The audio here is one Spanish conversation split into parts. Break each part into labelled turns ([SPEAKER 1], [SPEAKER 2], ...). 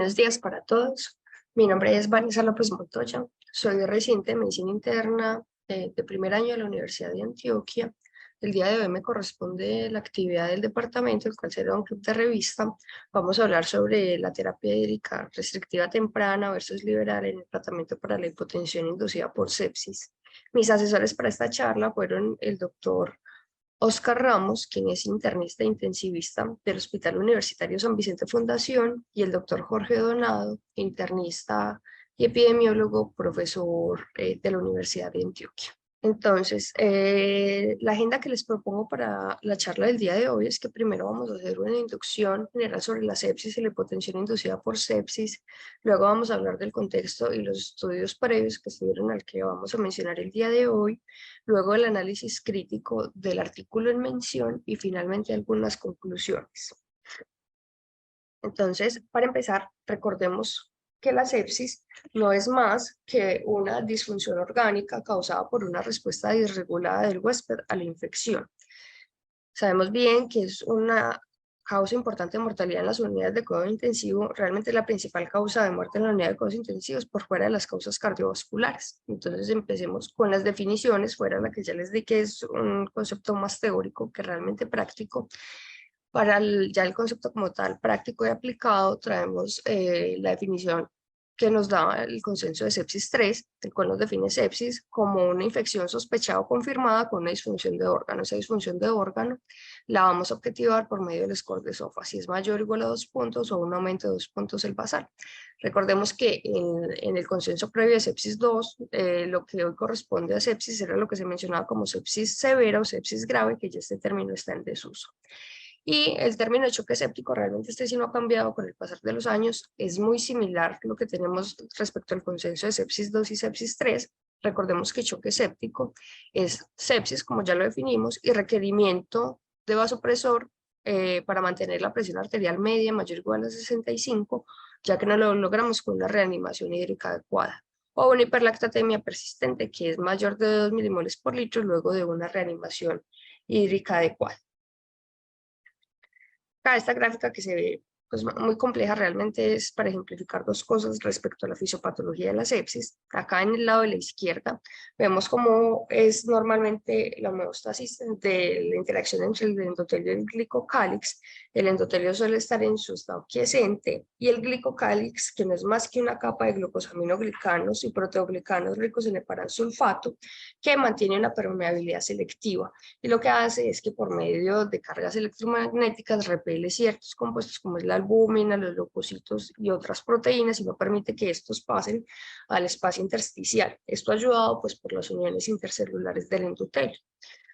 [SPEAKER 1] Buenos días para todos. Mi nombre es Vanessa López Montoya. Soy residente de Medicina Interna de primer año de la Universidad de Antioquia. El día de hoy me corresponde la actividad del departamento, el cual será un club de revista. Vamos a hablar sobre la terapia hídrica restrictiva temprana versus liberal en el tratamiento para la hipotensión inducida por sepsis. Mis asesores para esta charla fueron el doctor Oscar Ramos, quien es internista e intensivista del Hospital Universitario San Vicente Fundación, y el doctor Jorge Donado, internista y epidemiólogo, profesor de la Universidad de Antioquia. Entonces, la agenda que les propongo para la charla del día de hoy es que primero vamos a hacer una inducción general sobre la sepsis y la hipotensión inducida por sepsis. Luego vamos a hablar del contexto y los estudios previos que estuvieron al que vamos a mencionar el día de hoy. Luego el análisis crítico del artículo en mención y finalmente algunas conclusiones. Entonces, para empezar, recordemos que la sepsis no es más que una disfunción orgánica causada por una respuesta desregulada del huésped a la infección. Sabemos bien que es una causa importante de mortalidad en las unidades de cuidado intensivo. Realmente la principal causa de muerte en la unidad de cuidados intensivos por fuera de las causas cardiovasculares. Entonces empecemos con las definiciones, fuera de la que ya les di que es un concepto más teórico que realmente práctico. Para ya el concepto como tal, práctico y aplicado, traemos la definición que nos da el consenso de sepsis 3, el cual nos define sepsis como una infección sospechada o confirmada con una disfunción de órgano. Esa disfunción de órgano la vamos a objetivar por medio del score de SOFA, si es mayor o igual a 2 puntos o un aumento de 2 puntos el basal. Recordemos que en el consenso previo de sepsis 2, lo que hoy corresponde a sepsis era lo que se mencionaba como sepsis severa o sepsis grave, que ya este término está en desuso. Y el término de choque séptico, realmente este sí no ha cambiado con el pasar de los años, es muy similar a lo que tenemos respecto al consenso de sepsis 2 y sepsis 3. Recordemos que choque séptico es sepsis, como ya lo definimos, y requerimiento de vasopresor para mantener la presión arterial media mayor o igual a 65, ya que no lo logramos con una reanimación hídrica adecuada, o una hiperlactatemia persistente, que es mayor de 2 milimoles por litro luego de una reanimación hídrica adecuada. Esta gráfica que se ve pues, muy compleja realmente es para ejemplificar dos cosas respecto a la fisiopatología de la sepsis. Acá en el lado de la izquierda vemos cómo es normalmente la homeostasis de la interacción entre el endotelio y el glicocálix. El endotelio suele estar en su estado quiescente y el glicocálix, que no es más que una capa de glucosaminoglicanos y proteoglicanos ricos en heparansulfato, que mantiene una permeabilidad selectiva. Y lo que hace es que por medio de cargas electromagnéticas repele ciertos compuestos como es la albúmina, los leucocitos y otras proteínas y no permite que estos pasen al espacio intersticial. Esto ayudado pues por las uniones intercelulares del endotelio.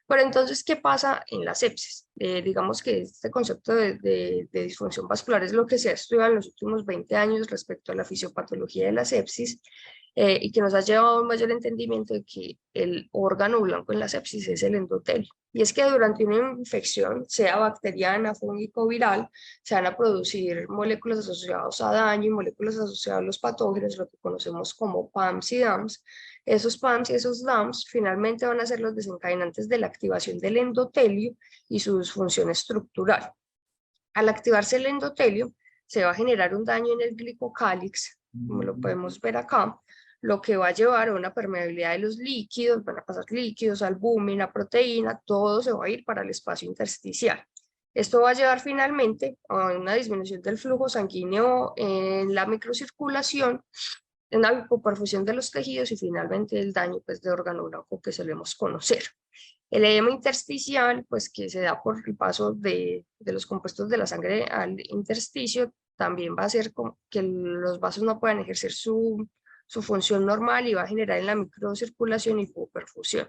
[SPEAKER 1] Pero entonces, ¿qué pasa en la sepsis? Digamos que este concepto de disfunción vascular es lo que se ha estudiado en los últimos 20 años respecto a la fisiopatología de la sepsis y que nos ha llevado a un mayor entendimiento de que el órgano blanco en la sepsis es el endotelio. Y es que durante una infección, sea bacteriana, fúngica o viral, se van a producir moléculas asociadas a daño y moléculas asociadas a los patógenos, lo que conocemos como PAMs y DAMs. Esos PAMs y esos DAMs finalmente van a ser los desencadenantes de la activación del endotelio y su disfunción estructural. Al activarse el endotelio, se va a generar un daño en el glicocálix, como lo podemos ver acá, lo que va a llevar a una permeabilidad de los líquidos, van a pasar líquidos, albúmina, proteína, todo se va a ir para el espacio intersticial. Esto va a llevar finalmente a una disminución del flujo sanguíneo en la microcirculación, en la hipoperfusión de los tejidos y finalmente el daño pues, de órgano blanco que solemos conocer. El edema intersticial, pues que se da por el paso de los compuestos de la sangre al intersticio, también va a hacer que los vasos no puedan ejercer su función normal y va a generar en la microcirculación hipoperfusión.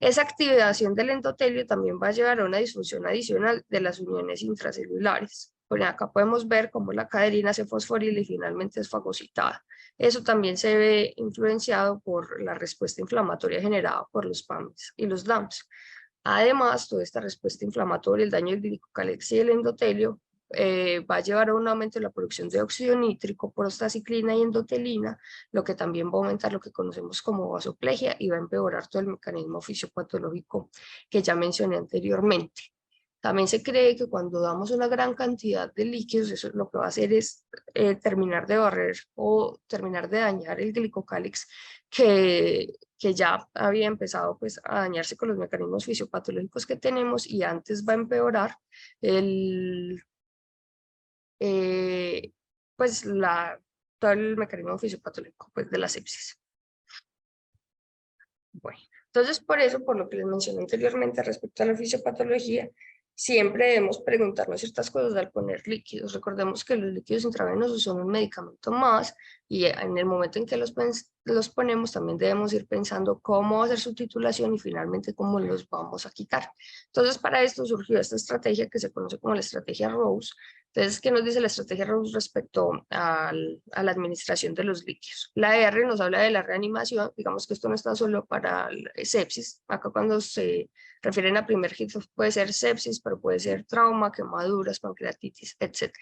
[SPEAKER 1] Esa activación del endotelio también va a llevar a una disfunción adicional de las uniones intracelulares. Bueno, acá podemos ver cómo la caderina se fosforila y finalmente es fagocitada. Eso también se ve influenciado por la respuesta inflamatoria generada por los PAMs y los DAMs. Además, toda esta respuesta inflamatoria, el daño del glicocálix y el endotelio, va a llevar a un aumento de la producción de óxido nítrico, prostaciclina y endotelina, lo que también va a aumentar lo que conocemos como vasoplegia y va a empeorar todo el mecanismo fisiopatológico que ya mencioné anteriormente. También se cree que cuando damos una gran cantidad de líquidos, eso lo que va a hacer es terminar de barrer o terminar de dañar el glicocálix que ya había empezado pues, a dañarse con los mecanismos fisiopatológicos que tenemos y antes va a empeorar el, eh, pues todo el mecanismo fisiopatológico pues, de la sepsis. Bueno, entonces por eso, por lo que les mencioné anteriormente respecto a la fisiopatología, siempre debemos preguntarnos ciertas cosas al poner líquidos. Recordemos que los líquidos intravenosos son un medicamento más y en el momento en que los ponemos también debemos ir pensando cómo va a ser su titulación y finalmente cómo los vamos a quitar. Entonces para esto surgió esta estrategia que se conoce como la estrategia Rose. Entonces, ¿qué nos dice la estrategia Rose respecto a la administración de los líquidos? La R nos habla de la reanimación, digamos que esto no está solo para sepsis, acá cuando se refieren a primer hit puede ser sepsis, pero puede ser trauma, quemaduras, pancreatitis, etc.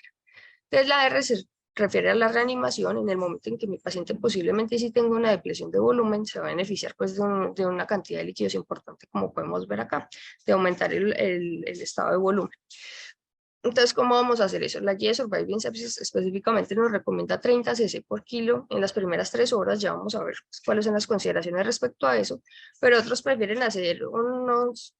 [SPEAKER 1] Entonces la R se refiere a la reanimación en el momento en que mi paciente posiblemente si tenga una depresión de volumen se va a beneficiar pues de una cantidad de líquidos importante como podemos ver acá, de aumentar el estado de volumen. Entonces, ¿cómo vamos a hacer eso? La guía de Surviving Sepsis específicamente nos recomienda 30 cc por kilo en las primeras 3 horas. Ya vamos a ver pues, cuáles son las consideraciones respecto a eso, pero otros prefieren hacer unos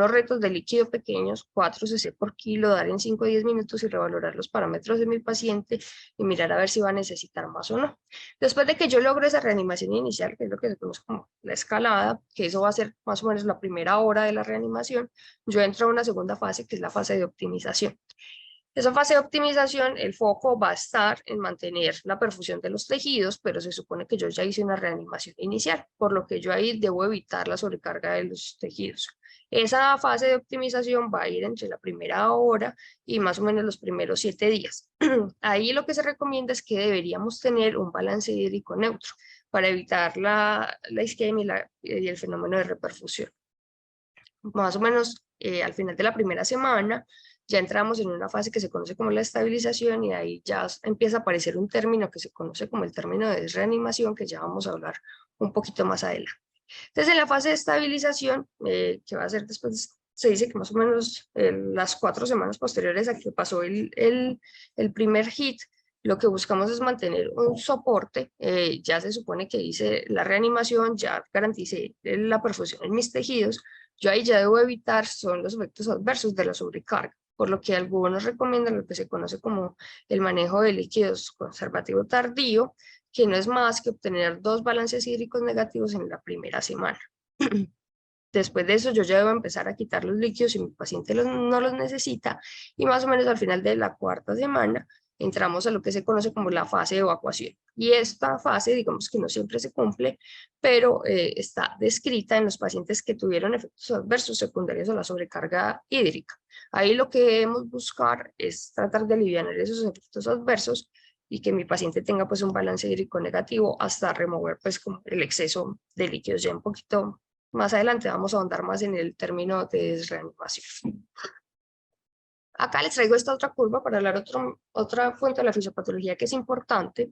[SPEAKER 1] retos de líquido pequeños, 4 cc por kilo, dar en 5 o 10 minutos y revalorar los parámetros de mi paciente y mirar a ver si va a necesitar más o no. Después de que yo logre esa reanimación inicial, que es lo que se conoce como la escalada, que eso va a ser más o menos la primera hora de la reanimación, yo entro a una segunda fase, que es la fase de optimización. Esa fase de optimización, el foco va a estar en mantener la perfusión de los tejidos, pero se supone que yo ya hice una reanimación inicial, por lo que yo ahí debo evitar la sobrecarga de los tejidos. Esa fase de optimización va a ir entre la primera hora y más o menos los primeros 7 días. Ahí lo que se recomienda es que deberíamos tener un balance hídrico neutro para evitar la isquemia y el fenómeno de reperfusión. Más o menos al final de la primera semana ya entramos en una fase que se conoce como la estabilización y ahí ya empieza a aparecer un término que se conoce como el término de desreanimación, que ya vamos a hablar un poquito más adelante. Entonces, en la fase de estabilización, que va a ser después, se dice que más o menos las 4 semanas posteriores a que pasó el primer hit, lo que buscamos es mantener un soporte. Ya se supone que hice la reanimación, ya garanticé la perfusión en mis tejidos. Yo ahí ya debo evitar son los efectos adversos de la sobrecarga, por lo que algunos recomiendan lo que se conoce como el manejo de líquidos conservativo tardío, que no es más que obtener 2 balances hídricos negativos en la primera semana. Después de eso yo ya debo empezar a quitar los líquidos si mi paciente no los necesita y más o menos al final de la 4ª semana entramos a lo que se conoce como la fase de evacuación. Y esta fase, digamos que no siempre se cumple, pero está descrita en los pacientes que tuvieron efectos adversos secundarios a la sobrecarga hídrica. Ahí lo que debemos buscar es tratar de aliviar esos efectos adversos y que mi paciente tenga pues un balance hídrico negativo hasta remover pues como el exceso de líquidos. Ya un poquito más adelante vamos a ahondar más en el término de desreanimación. Acá les traigo esta otra curva para hablar otra fuente de la fisiopatología que es importante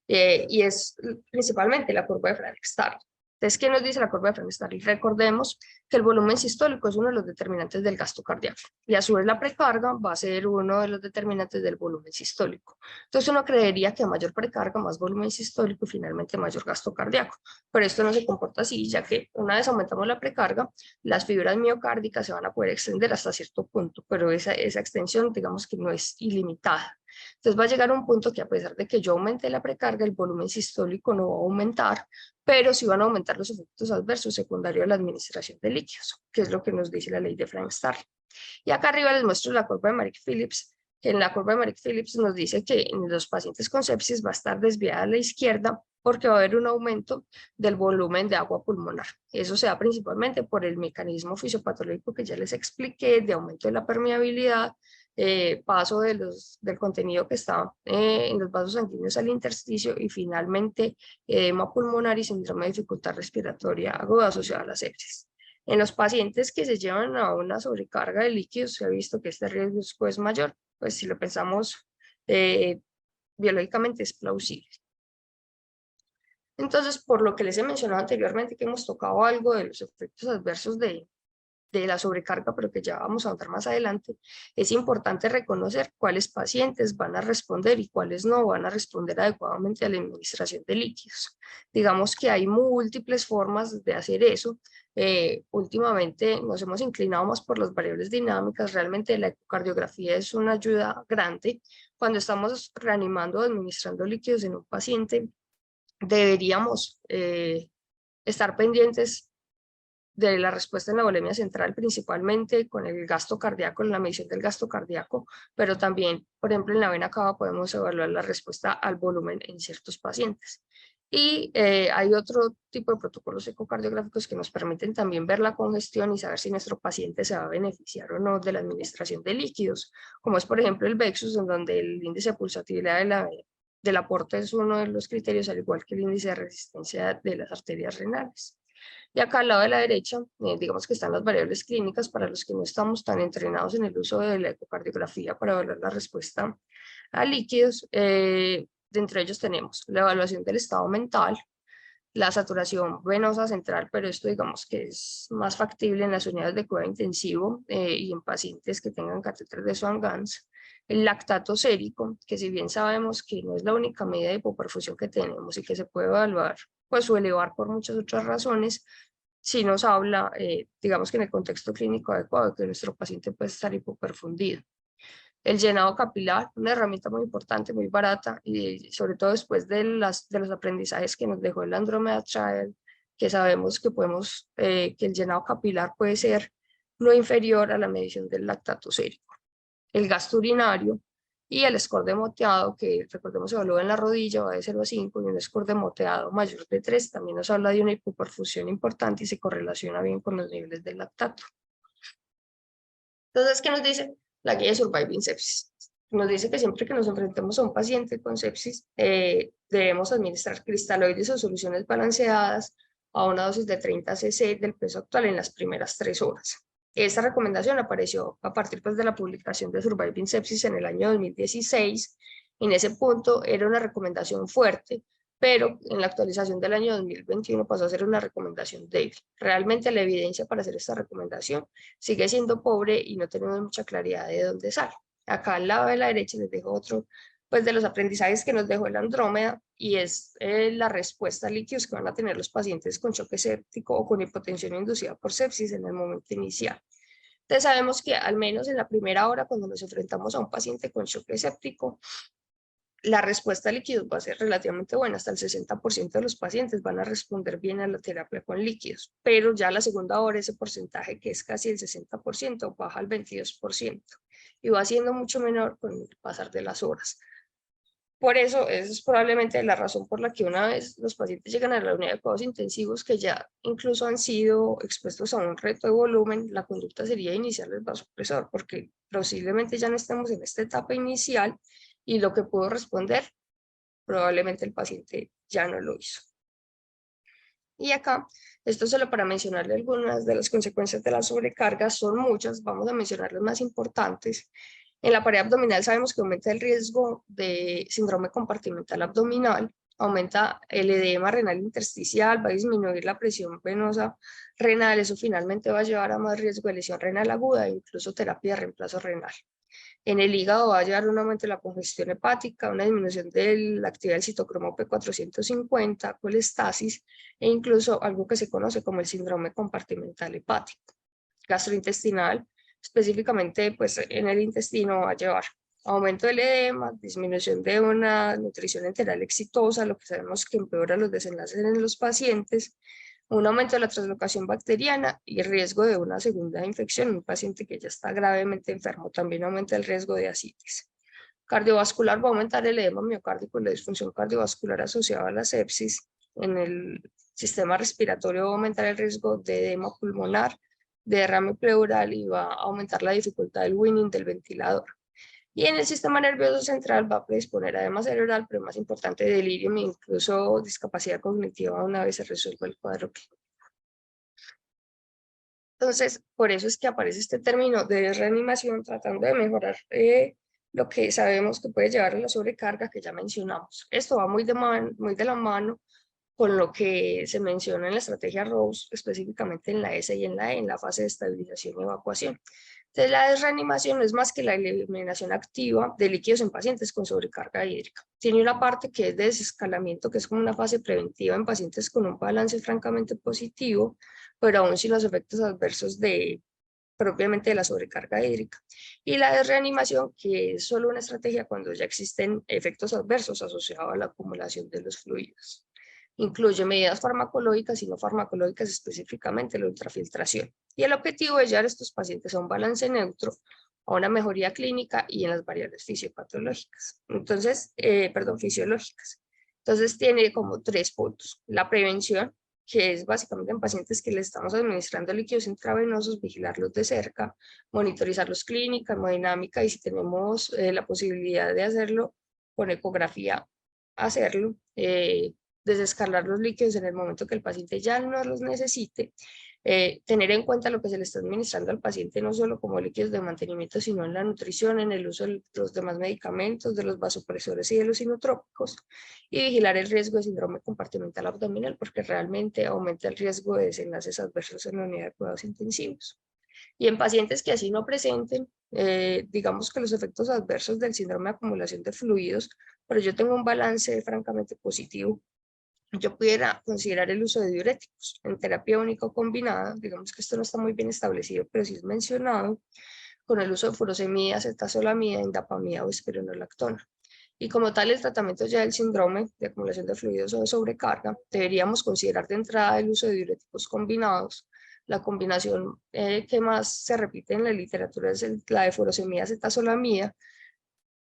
[SPEAKER 1] y es principalmente la curva de Frank-Starling. Entonces, ¿qué nos dice la curva de Frank-Starling? Recordemos que el volumen sistólico es uno de los determinantes del gasto cardíaco y a su vez la precarga va a ser uno de los determinantes del volumen sistólico. Entonces uno creería que a mayor precarga, más volumen sistólico y finalmente mayor gasto cardíaco. Pero esto no se comporta así, ya que una vez aumentamos la precarga, las fibras miocárdicas se van a poder extender hasta cierto punto, pero esa extensión digamos que no es ilimitada. Entonces va a llegar un punto que a pesar de que yo aumente la precarga, el volumen sistólico no va a aumentar, pero sí van a aumentar los efectos adversos secundarios de la administración de líquidos, que es lo que nos dice la ley de Frank-Starling. Y acá arriba les muestro la curva de Marek-Phillips, que en la curva de Marek-Phillips nos dice que en los pacientes con sepsis va a estar desviada a la izquierda porque va a haber un aumento del volumen de agua pulmonar. Eso se da principalmente por el mecanismo fisiopatológico que ya les expliqué, de aumento de la permeabilidad, paso del contenido que está en los vasos sanguíneos al intersticio y finalmente edema pulmonar y síndrome de dificultad respiratoria aguda asociada a la sepsis. En los pacientes que se llevan a una sobrecarga de líquidos se ha visto que este riesgo es mayor, pues si lo pensamos biológicamente es plausible. Entonces, por lo que les he mencionado anteriormente, que hemos tocado algo de los efectos adversos de la sobrecarga, pero que ya vamos a hablar más adelante, es importante reconocer cuáles pacientes van a responder y cuáles no van a responder adecuadamente a la administración de líquidos. Digamos que hay múltiples formas de hacer eso. Últimamente nos hemos inclinado más por las variables dinámicas. Realmente la ecocardiografía es una ayuda grande. Cuando estamos reanimando o administrando líquidos en un paciente, deberíamos estar pendientes de la respuesta en la volemia central, principalmente con el gasto cardíaco, en la medición del gasto cardíaco, pero también, por ejemplo, en la vena cava podemos evaluar la respuesta al volumen en ciertos pacientes. Y hay otro tipo de protocolos ecocardiográficos que nos permiten también ver la congestión y saber si nuestro paciente se va a beneficiar o no de la administración de líquidos, como es, por ejemplo, el VEXUS, en donde el índice de pulsatividad del aporte es uno de los criterios, al igual que el índice de resistencia de las arterias renales. Y acá al lado de la derecha, digamos que están las variables clínicas para los que no estamos tan entrenados en el uso de la ecocardiografía para evaluar la respuesta a líquidos. Dentro de ellos tenemos la evaluación del estado mental, la saturación venosa central, pero esto digamos que es más factible en las unidades de cuidado intensivo y en pacientes que tengan catéter de Swan-Ganz. El lactato sérico, que si bien sabemos que no es la única medida de hipoperfusión que tenemos y que se puede evaluar, pues o elevar por muchas otras razones, si nos habla, digamos que en el contexto clínico adecuado, que nuestro paciente puede estar hipoperfundido. El llenado capilar, una herramienta muy importante, muy barata, y sobre todo después de los aprendizajes que nos dejó el Andromeda Trial, que sabemos que que el llenado capilar puede ser no inferior a la medición del lactato sérico. El gasto urinario y el score de moteado, que recordemos se evalúa en la rodilla, va de 0 a 5, y un score de moteado mayor de 3, también nos habla de una hipoperfusión importante y se correlaciona bien con los niveles del lactato. Entonces, ¿qué nos dice la guía de Surviving Sepsis? Nos dice que siempre que nos enfrentemos a un paciente con sepsis, debemos administrar cristaloides o soluciones balanceadas a una dosis de 30 cc del peso actual en las primeras 3 horas. Esta recomendación apareció a partir pues, de la publicación de Surviving Sepsis en el año 2016. En ese punto era una recomendación fuerte, pero en la actualización del año 2021 pasó a ser una recomendación débil. Realmente la evidencia para hacer esta recomendación sigue siendo pobre y no tenemos mucha claridad de dónde sale. Acá al lado de la derecha les dejo otro pues de los aprendizajes que nos dejó el Andrómeda, y es la respuesta a líquidos que van a tener los pacientes con choque séptico o con hipotensión inducida por sepsis en el momento inicial. Entonces sabemos que al menos en la primera hora, cuando nos enfrentamos a un paciente con choque séptico, la respuesta a líquidos va a ser relativamente buena. Hasta el 60% de los pacientes van a responder bien a la terapia con líquidos, pero ya a la segunda hora ese porcentaje, que es casi el 60%, baja al 22% y va siendo mucho menor con el pasar de las horas. Por eso, esa es probablemente la razón por la que una vez los pacientes llegan a la unidad de cuidados intensivos, que ya incluso han sido expuestos a un reto de volumen, la conducta sería iniciar el vasopresor, porque posiblemente ya no estamos en esta etapa inicial y lo que pudo responder, probablemente el paciente ya no lo hizo. Y acá, esto solo para mencionarle algunas de las consecuencias de la sobrecarga, son muchas, vamos a mencionar las más importantes. En la pared abdominal sabemos que aumenta el riesgo de síndrome compartimental abdominal, aumenta el edema renal intersticial, va a disminuir la presión venosa renal, eso finalmente va a llevar a más riesgo de lesión renal aguda e incluso terapia de reemplazo renal. En el hígado va a llevar un aumento de la congestión hepática, una disminución de la actividad del citocromo P450, colestasis e incluso algo que se conoce como el síndrome compartimental hepático. Gastrointestinal, específicamente pues, en el intestino, va a llevar aumento del edema, disminución de una nutrición enteral exitosa, lo que sabemos que empeora los desenlaces en los pacientes, un aumento de la translocación bacteriana y riesgo de una segunda infección. Un paciente que ya está gravemente enfermo también aumenta el riesgo de ascitis. Cardiovascular, va a aumentar el edema miocárdico y la disfunción cardiovascular asociada a la sepsis. En el sistema respiratorio va a aumentar el riesgo de edema pulmonar, de derrame pleural, y va a aumentar la dificultad del weaning del ventilador. Y en el sistema nervioso central va a predisponer además cerebral, pero más importante, delirium e incluso discapacidad cognitiva una vez se resuelva el cuadro clínico. Entonces, por eso es que aparece este término de reanimación, tratando de mejorar lo que sabemos que puede llevar a la sobrecarga que ya mencionamos. Esto va muy de la mano con lo que se menciona en la estrategia Rose, específicamente en la S y en la E, en la fase de estabilización y evacuación. Entonces, la desreanimación no es más que la eliminación activa de líquidos en pacientes con sobrecarga hídrica. Tiene una parte que es de desescalamiento, que es como una fase preventiva en pacientes con un balance francamente positivo, pero aún sin los efectos adversos propiamente de la sobrecarga hídrica. Y la desreanimación, que es solo una estrategia cuando ya existen efectos adversos asociados a la acumulación de los fluidos. Incluye medidas farmacológicas y no farmacológicas, específicamente la ultrafiltración. Y el objetivo es llevar a estos pacientes a un balance neutro, a una mejoría clínica y en las variables fisiopatológicas. Entonces, fisiológicas. Entonces, tiene como 3 puntos. La prevención, que es básicamente en pacientes que le estamos administrando líquidos intravenosos, vigilarlos de cerca, monitorizarlos clínica, hemodinámica, y si tenemos la posibilidad de hacerlo con ecografía, hacerlo. Desescalar los líquidos en el momento que el paciente ya no los necesite, tener en cuenta lo que se le está administrando al paciente, no solo como líquidos de mantenimiento, sino en la nutrición, en el uso de los demás medicamentos, de los vasopresores y de los inotrópicos, y vigilar el riesgo de síndrome compartimental abdominal, porque realmente aumenta el riesgo de desenlaces adversos en la unidad de cuidados intensivos. Y en pacientes que así no presenten, digamos que los efectos adversos del síndrome de acumulación de fluidos, pero yo tengo un balance francamente positivo, yo pudiera considerar el uso de diuréticos en terapia única o combinada. Digamos que esto no está muy bien establecido, pero sí es mencionado, con el uso de furosemida, acetazolamida, indapamida o espironolactona. Y como tal, el tratamiento ya del síndrome de acumulación de fluidos o de sobrecarga, deberíamos considerar de entrada el uso de diuréticos combinados. La combinación que más se repite en la literatura es la de furosemida, acetazolamida.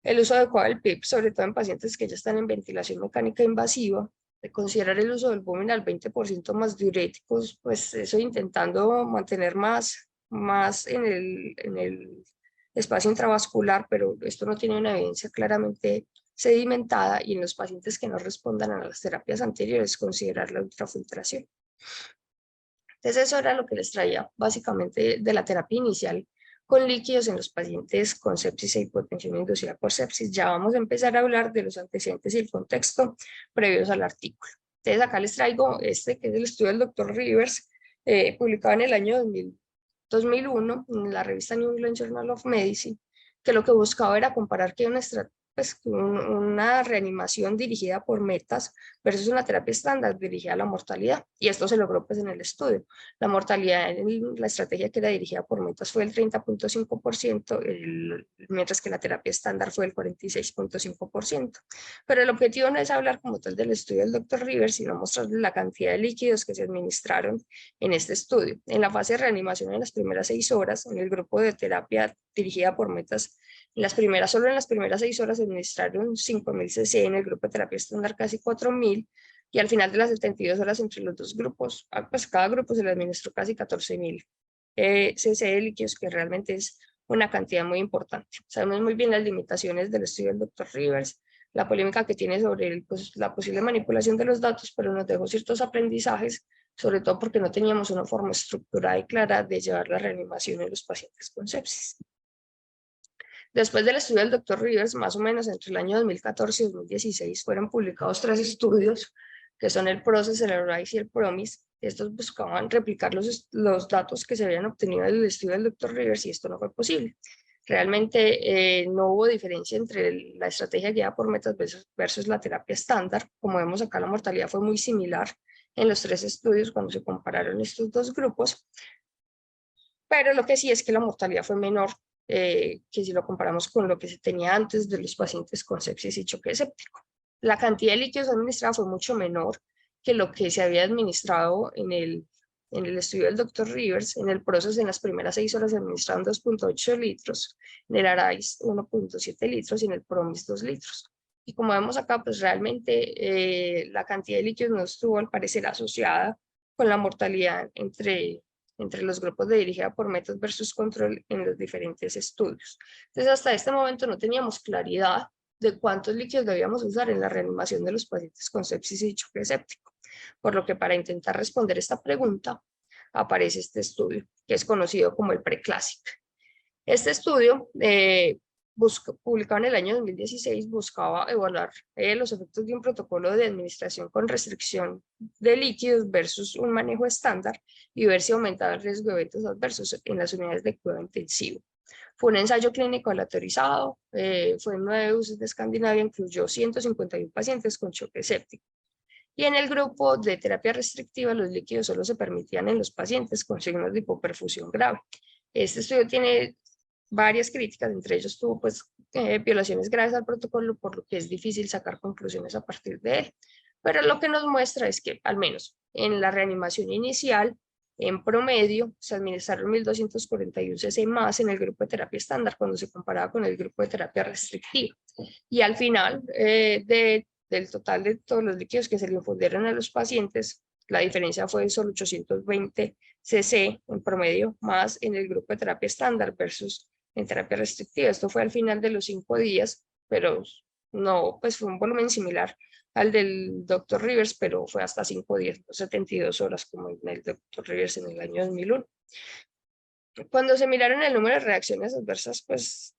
[SPEAKER 1] El uso adecuado del PIP, sobre todo en pacientes que ya están en ventilación mecánica invasiva, de considerar el uso del Bumin al 20% más diuréticos, pues eso intentando mantener más en el espacio intravascular, pero esto no tiene una evidencia claramente sedimentada, y en los pacientes que no respondan a las terapias anteriores, considerar la ultrafiltración. Entonces eso era lo que les traía básicamente de la terapia inicial con líquidos en los pacientes con sepsis e hipotensión inducida por sepsis. Ya vamos a empezar a hablar de los antecedentes y el contexto previos al artículo. Entonces acá les traigo este, que es el estudio del doctor Rivers, publicado en el año 2001 en la revista New England Journal of Medicine, que lo que buscaba era comparar que una reanimación dirigida por metas versus una terapia estándar dirigida a la mortalidad, y esto se logró pues en el estudio. La mortalidad en la estrategia que era dirigida por metas fue el 30.5%, mientras que la terapia estándar fue el 46.5%. Pero el objetivo no es hablar como tal del estudio del Dr. Rivers, sino mostrarles la cantidad de líquidos que se administraron en este estudio. En la fase de reanimación, en las primeras 6 horas, en el grupo de terapia dirigida por metas, solo en las primeras 6 horas se administraron 5.000 cc, en el grupo de terapia estándar casi 4.000, y al final de las 72 horas entre los dos grupos, pues cada grupo se le administró casi 14.000 cc de líquidos, que realmente es una cantidad muy importante. Sabemos muy bien las limitaciones del estudio del Dr. Rivers, la polémica que tiene sobre la posible manipulación de los datos, pero nos dejó ciertos aprendizajes, sobre todo porque no teníamos una forma estructurada y clara de llevar la reanimación en los pacientes con sepsis. Después del estudio del Dr. Rivers, más o menos entre el año 2014 y 2016, fueron publicados 3 estudios, que son el PROCESS, el ARISE y el PROMISE. Estos buscaban replicar los datos que se habían obtenido del estudio del Dr. Rivers, y esto no fue posible. Realmente no hubo diferencia entre la estrategia guiada por metas versus la terapia estándar. Como vemos acá, la mortalidad fue muy similar en los 3 estudios cuando se compararon estos dos grupos, pero lo que sí es que la mortalidad fue menor que si lo comparamos con lo que se tenía antes de los pacientes con sepsis y choque séptico. La cantidad de líquidos administrados fue mucho menor que lo que se había administrado en el estudio del Dr. Rivers. En el proceso, en las primeras 6 horas se administraron 2.8 litros, en el ARISE 1.7 litros y en el PROMIS 2 litros. Y como vemos acá, pues realmente la cantidad de líquidos no estuvo al parecer asociada con la mortalidad entre los grupos de dirigida por metas versus control en los diferentes estudios. Entonces, hasta este momento no teníamos claridad de cuántos líquidos debíamos usar en la reanimación de los pacientes con sepsis y choque séptico, por lo que para intentar responder esta pregunta aparece este estudio, que es conocido como el PRECLASSIC. Este estudio publicado en el año 2016, buscaba evaluar los efectos de un protocolo de administración con restricción de líquidos versus un manejo estándar y ver si aumentaba el riesgo de eventos adversos en las unidades de cuidado intensivo. Fue un ensayo clínico aleatorizado, fue en 9 usos de Escandinavia, incluyó 151 pacientes con choque séptico. Y en el grupo de terapia restrictiva, los líquidos solo se permitían en los pacientes con signos de hipoperfusión grave. Este estudio tiene varias críticas, entre ellos tuvo pues violaciones graves al protocolo, por lo que es difícil sacar conclusiones a partir de él. Pero lo que nos muestra es que, al menos en la reanimación inicial, en promedio, se administraron 1.241 cc más en el grupo de terapia estándar cuando se comparaba con el grupo de terapia restrictiva. Y al final del total de todos los líquidos que se le infundieron a los pacientes, la diferencia fue solo 820 cc en promedio más en el grupo de terapia estándar versus en terapia restrictiva. Esto fue al final de los 5 días, pero no, pues fue un volumen similar al del Dr. Rivers, pero fue hasta 5 días, 72 horas como en el Dr. Rivers en el año 2001. Cuando se miraron el número de reacciones adversas, pues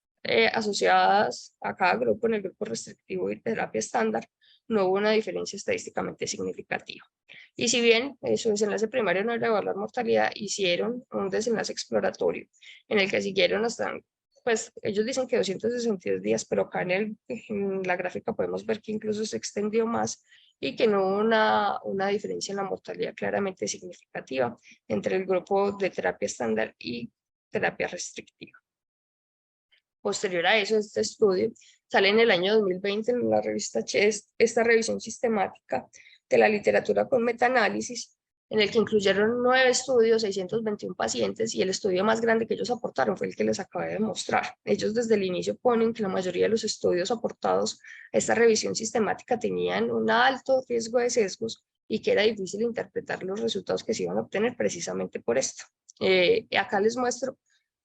[SPEAKER 1] asociadas a cada grupo en el grupo restrictivo y terapia estándar, no hubo una diferencia estadísticamente significativa. Y si bien su desenlace primario no era evaluar mortalidad, hicieron un desenlace exploratorio en el que siguieron hasta, pues ellos dicen que 262 días, pero acá en la gráfica podemos ver que incluso se extendió más y que no hubo una diferencia en la mortalidad claramente significativa entre el grupo de terapia estándar y terapia restrictiva. Posterior a eso, este estudio sale en el año 2020 en la revista CHEST, esta revisión sistemática de la literatura con metaanálisis, en el que incluyeron 9 estudios, 621 pacientes, y el estudio más grande que ellos aportaron fue el que les acabé de mostrar. Ellos desde el inicio ponen que la mayoría de los estudios aportados a esta revisión sistemática tenían un alto riesgo de sesgos y que era difícil interpretar los resultados que se iban a obtener precisamente por esto. Acá les muestro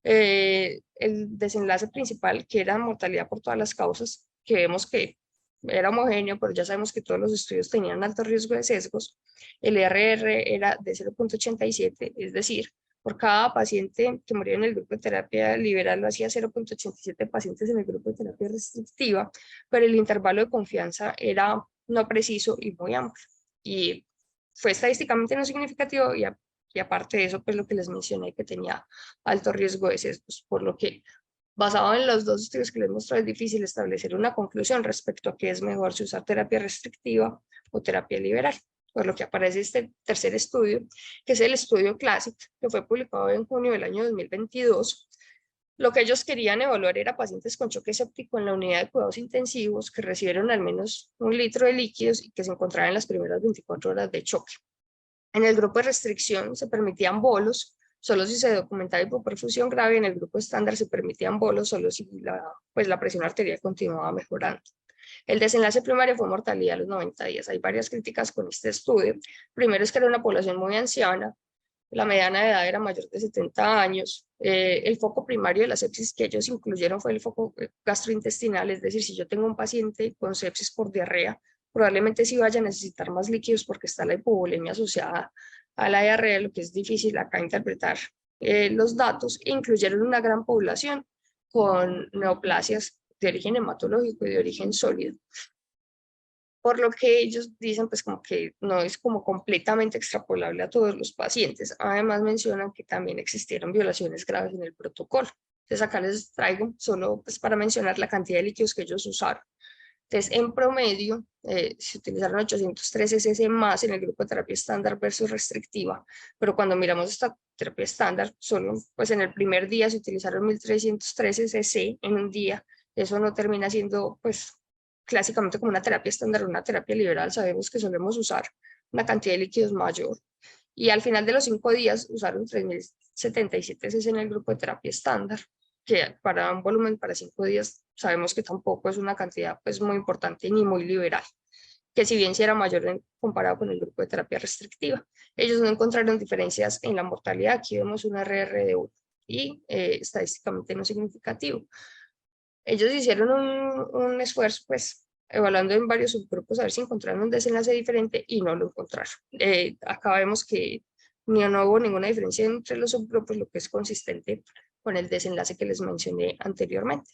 [SPEAKER 1] el desenlace principal, que era mortalidad por todas las causas, que vemos que era homogéneo, pero ya sabemos que todos los estudios tenían alto riesgo de sesgos. El RR era de 0.87, es decir, por cada paciente que moría en el grupo de terapia liberal lo hacía 0.87 pacientes en el grupo de terapia restrictiva, pero el intervalo de confianza era no preciso y muy amplio. Y fue estadísticamente no significativo y aparte de eso, pues lo que les mencioné, que tenía alto riesgo de sesgos, por lo que basado en los 2 estudios que les mostré, es difícil establecer una conclusión respecto a qué es mejor, si usar terapia restrictiva o terapia liberal. Por lo que aparece este tercer estudio, que es el estudio CLASSIC, que fue publicado en junio del año 2022. Lo que ellos querían evaluar era pacientes con choque séptico en la unidad de cuidados intensivos que recibieron al menos 1 litro de líquidos y que se encontraban en las primeras 24 horas de choque. En el grupo de restricción se permitían bolos, solo si se documentaba hipoperfusión grave. En el grupo estándar se permitían bolos solo si la presión arterial continuaba mejorando. El desenlace primario fue mortalidad a los 90 días. Hay varias críticas con este estudio. Primero es que era una población muy anciana, la mediana de edad era mayor de 70 años. El foco primario de la sepsis que ellos incluyeron fue el foco gastrointestinal, es decir, si yo tengo un paciente con sepsis por diarrea, probablemente sí vaya a necesitar más líquidos porque está la hipovolemia asociada a la diarrea, lo que es difícil acá interpretar los datos. Incluyeron una gran población con neoplasias de origen hematológico y de origen sólido. Por lo que ellos dicen pues como que no es como completamente extrapolable a todos los pacientes. Además mencionan que también existieron violaciones graves en el protocolo. Entonces acá les traigo solo pues para mencionar la cantidad de líquidos que ellos usaron. Entonces en promedio se utilizaron 813 cc más en el grupo de terapia estándar versus restrictiva, pero cuando miramos esta terapia estándar, solo pues en el primer día se utilizaron 1313 cc en un día. Eso no termina siendo pues clásicamente como una terapia estándar o una terapia liberal. Sabemos que solemos usar una cantidad de líquidos mayor. Y al final de los 5 días usaron 3077 cc en el grupo de terapia estándar, que para un volumen para 5 días sabemos que tampoco es una cantidad pues muy importante ni muy liberal, que si bien sí era mayor comparado con el grupo de terapia restrictiva. Ellos no encontraron diferencias en la mortalidad. Aquí vemos un RR de 1 y estadísticamente no significativo. Ellos hicieron un esfuerzo, pues, evaluando en varios subgrupos a ver si encontraron un desenlace diferente y no lo encontraron. Acá vemos que no hubo ninguna diferencia entre los subgrupos, lo que es consistente con el desenlace que les mencioné anteriormente.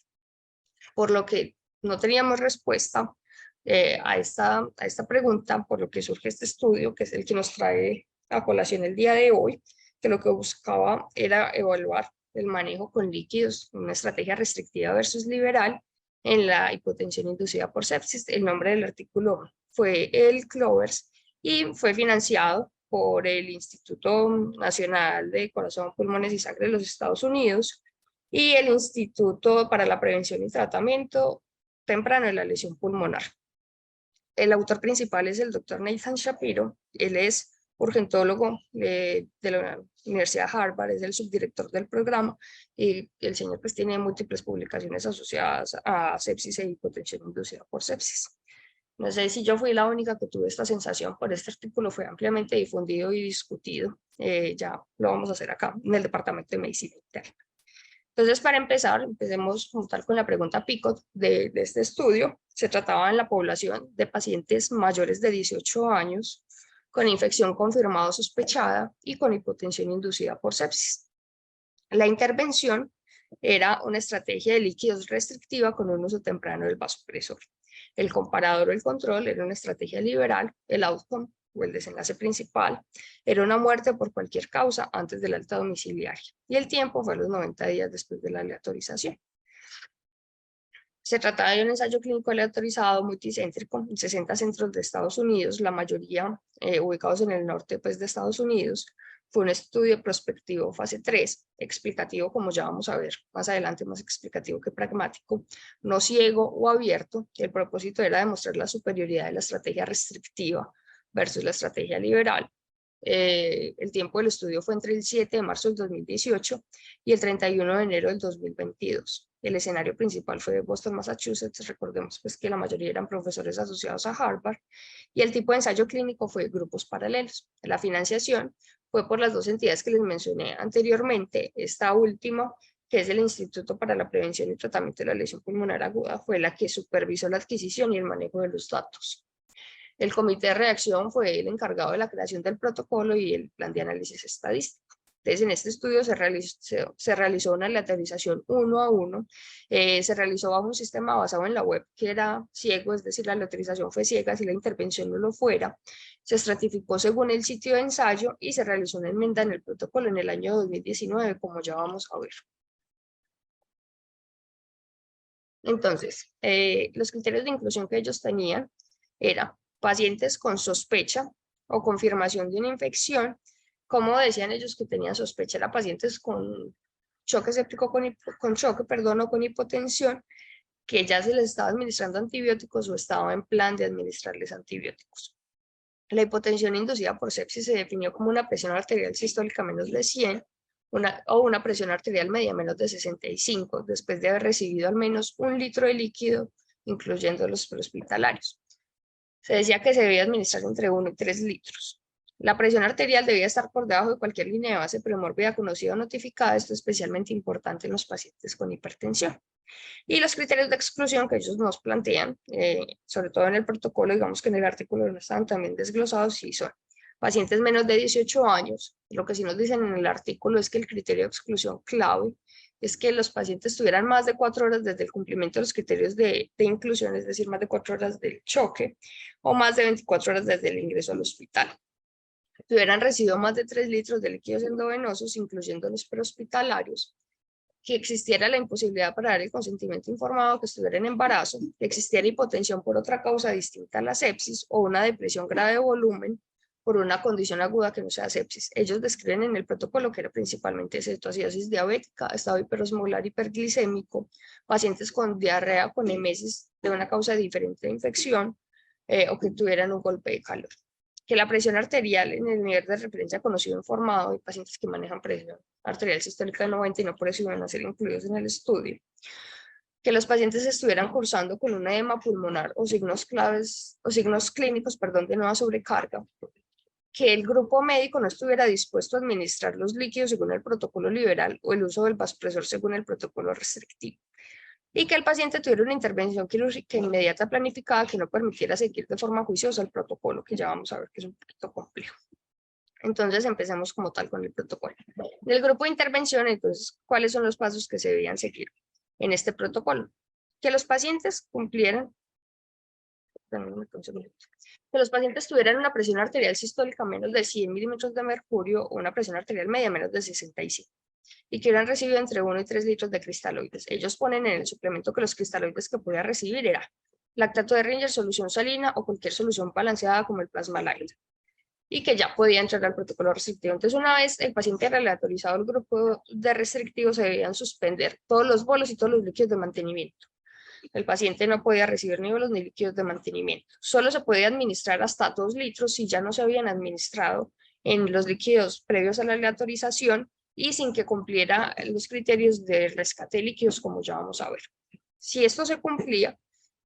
[SPEAKER 1] por lo que no teníamos respuesta a esta pregunta, por lo que surge este estudio, que es el que nos trae a colación el día de hoy, que lo que buscaba era evaluar el manejo con líquidos, una estrategia restrictiva versus liberal en la hipotensión inducida por sepsis. El nombre del artículo fue el CLOVERS y fue financiado por el Instituto Nacional de Corazón, Pulmones y Sangre de los Estados Unidos y el Instituto para la Prevención y Tratamiento Temprano de la Lesión Pulmonar. El autor principal es el doctor Nathan Shapiro. Él es urgentólogo de la Universidad de Harvard, es el subdirector del programa y el señor pues tiene múltiples publicaciones asociadas a sepsis e hipotensión inducida por sepsis. No sé si yo fui la única que tuve esta sensación, por este artículo fue ampliamente difundido y discutido. Ya lo vamos a hacer acá en el Departamento de Medicina Interna. Entonces, para empezar, empecemos como tal con la pregunta PICOT de este estudio. Se trataba en la población de pacientes mayores de 18 años con infección confirmada o sospechada y con hipotensión inducida por sepsis. La intervención era una estrategia de líquidos restrictiva con un uso temprano del vasopresor. El comparador o el control era una estrategia liberal, el outcome o el desenlace principal era una muerte por cualquier causa antes del alta domiciliaria y el tiempo fue los 90 días después de la aleatorización. Se trataba de un ensayo clínico aleatorizado multicéntrico en 60 centros de Estados Unidos, la mayoría ubicados en el norte pues, de Estados Unidos. Fue un estudio prospectivo fase 3, explicativo, como ya vamos a ver más adelante, más explicativo que pragmático, no ciego o abierto. El propósito era demostrar la superioridad de la estrategia restrictiva versus la estrategia liberal. El tiempo del estudio fue entre el 7 de marzo del 2018 y el 31 de enero del 2022. El escenario principal fue Boston, Massachusetts. Recordemos pues, que la mayoría eran profesores asociados a Harvard. Y el tipo de ensayo clínico fue grupos paralelos. La financiación fue por las dos entidades que les mencioné anteriormente. Esta última, que es el Instituto para la Prevención y Tratamiento de la Lesión Pulmonar Aguda, fue la que supervisó la adquisición y el manejo de los datos. El comité de reacción fue el encargado de la creación del protocolo y el plan de análisis estadístico. Entonces, en este estudio se realizó una aleatorización 1 a 1. Se realizó bajo un sistema basado en la web que era ciego, es decir, la aleatorización fue ciega si la intervención no lo fuera. Se estratificó según el sitio de ensayo y se realizó una enmienda en el protocolo en el año 2019, como ya vamos a ver. Entonces, los criterios de inclusión que ellos tenían eran pacientes con sospecha o confirmación de una infección. Como decían ellos que tenían sospecha, eran pacientes con choque séptico con choque, perdón, o con hipotensión, que ya se les estaba administrando antibióticos o estaba en plan de administrarles antibióticos. La hipotensión inducida por sepsis se definió como una presión arterial sistólica menos de 100 o una presión arterial media menos de 65, después de haber recibido al menos 1 litro de líquido, incluyendo los prehospitalarios. Se decía que se debía administrar entre 1 y 3 litros. La presión arterial debía estar por debajo de cualquier línea de base premórbida conocida o notificada. Esto es especialmente importante en los pacientes con hipertensión. Y los criterios de exclusión que ellos nos plantean, sobre todo en el protocolo, digamos que en el artículo no están también desglosados, sí son pacientes menos de 18 años. Lo que sí nos dicen en el artículo es que el criterio de exclusión clave es que los pacientes tuvieran más de 4 horas desde el cumplimiento de los criterios de inclusión, es decir, más de 4 horas del choque, o más de 24 horas desde el ingreso al hospital. Tuvieran recibido más de 3 litros de líquidos endovenosos, incluyendo los prehospitalarios, que existiera la imposibilidad para dar el consentimiento informado, que estuviera en embarazo, que existiera hipotensión por otra causa distinta a la sepsis o una depresión grave de volumen por una condición aguda que no sea sepsis. Ellos describen en el protocolo que era principalmente cetoacidosis diabética, estado hiperosmolar hiperglicémico, pacientes con diarrea con emesis de una causa diferente de infección o que tuvieran un golpe de calor. Que la presión arterial en el nivel de referencia conocido informado, hay pacientes que manejan presión arterial sistólica de 90 y no por eso iban a ser incluidos en el estudio. Que los pacientes estuvieran cursando con una edema pulmonar o signos clínicos, de nueva sobrecarga. Que el grupo médico no estuviera dispuesto a administrar los líquidos según el protocolo liberal o el uso del vasopresor según el protocolo restrictivo. Y que el paciente tuviera una intervención quirúrgica inmediata planificada que no permitiera seguir de forma juiciosa el protocolo, que ya vamos a ver que es un poquito complejo. Entonces empecemos como tal con el protocolo. Del grupo de intervención, entonces, ¿cuáles son los pasos que se debían seguir en este protocolo? que los pacientes cumplieran, que los pacientes tuvieran una presión arterial sistólica menos de 100 milímetros de mercurio o una presión arterial media menos de 65 y que hubieran recibido entre 1 y 3 litros de cristaloides. Ellos ponen en el suplemento que los cristaloides que podía recibir era lactato de Ringer, solución salina o cualquier solución balanceada como el plasma light, y que ya podía entrar al protocolo restrictivo. Entonces, una vez el paciente aleatorizado el grupo de restrictivos, se debían suspender todos los bolos y todos los líquidos de mantenimiento. El paciente no podía recibir ni bolos ni líquidos de mantenimiento. Solo se podía administrar hasta 2 litros si ya no se habían administrado en los líquidos previos a la aleatorización y sin que cumpliera los criterios de rescate de líquidos, como ya vamos a ver. Si esto se cumplía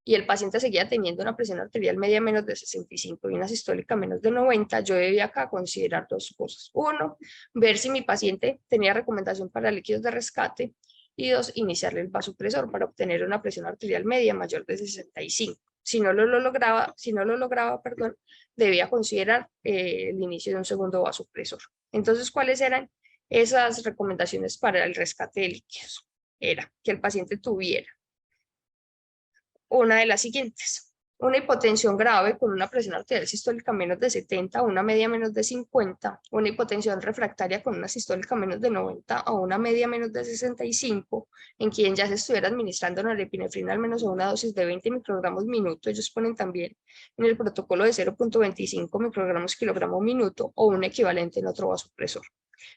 [SPEAKER 1] y el paciente seguía teniendo una presión arterial media menos de 65 y una sistólica menos de 90, yo debía acá considerar dos cosas. Uno, ver si mi paciente tenía recomendación para líquidos de rescate, y dos, iniciarle el vasopresor para obtener una presión arterial media mayor de 65. Si no lo lograba, debía considerar el inicio de un segundo vasopresor. Entonces, ¿cuáles eran esas recomendaciones para el rescate de líquidos? Era que el paciente tuviera una de las siguientes: una hipotensión grave con una presión arterial sistólica menos de 70 o una media menos de 50, una hipotensión refractaria con una sistólica menos de 90 o una media menos de 65, en quien ya se estuviera administrando norepinefrina al menos a una dosis de 20 microgramos minuto. Ellos ponen también en el protocolo de 0.25 microgramos kilogramo minuto o un equivalente en otro vasopresor.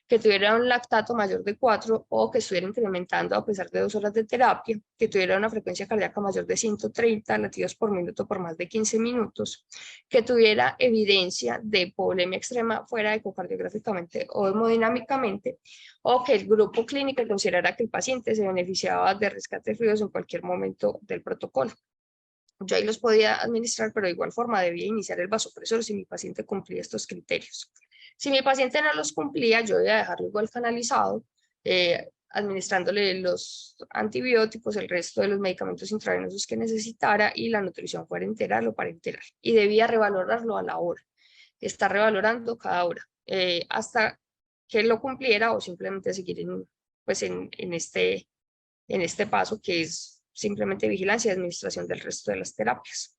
[SPEAKER 1] Que tuviera un lactato mayor de 4 o que estuviera incrementando a pesar de 2 horas de terapia, que tuviera una frecuencia cardíaca mayor de 130 latidos por minuto por más de 15 minutos, que tuviera evidencia de hipovolemia extrema fuera ecocardiográficamente o hemodinámicamente, o que el grupo clínico considerara que el paciente se beneficiaba de rescate de fluidos en cualquier momento del protocolo. Yo ahí los podía administrar, pero de igual forma debía iniciar el vasopresor si mi paciente cumplía estos criterios. Si mi paciente no los cumplía, yo debía dejarlo igual canalizado, administrándole los antibióticos, el resto de los medicamentos intravenosos que necesitara, y la nutrición fuera enteral o parenteral. Y debía revalorarlo a la hora, estar revalorando cada hora, hasta que lo cumpliera o simplemente seguir en este paso que es simplemente vigilancia y administración del resto de las terapias.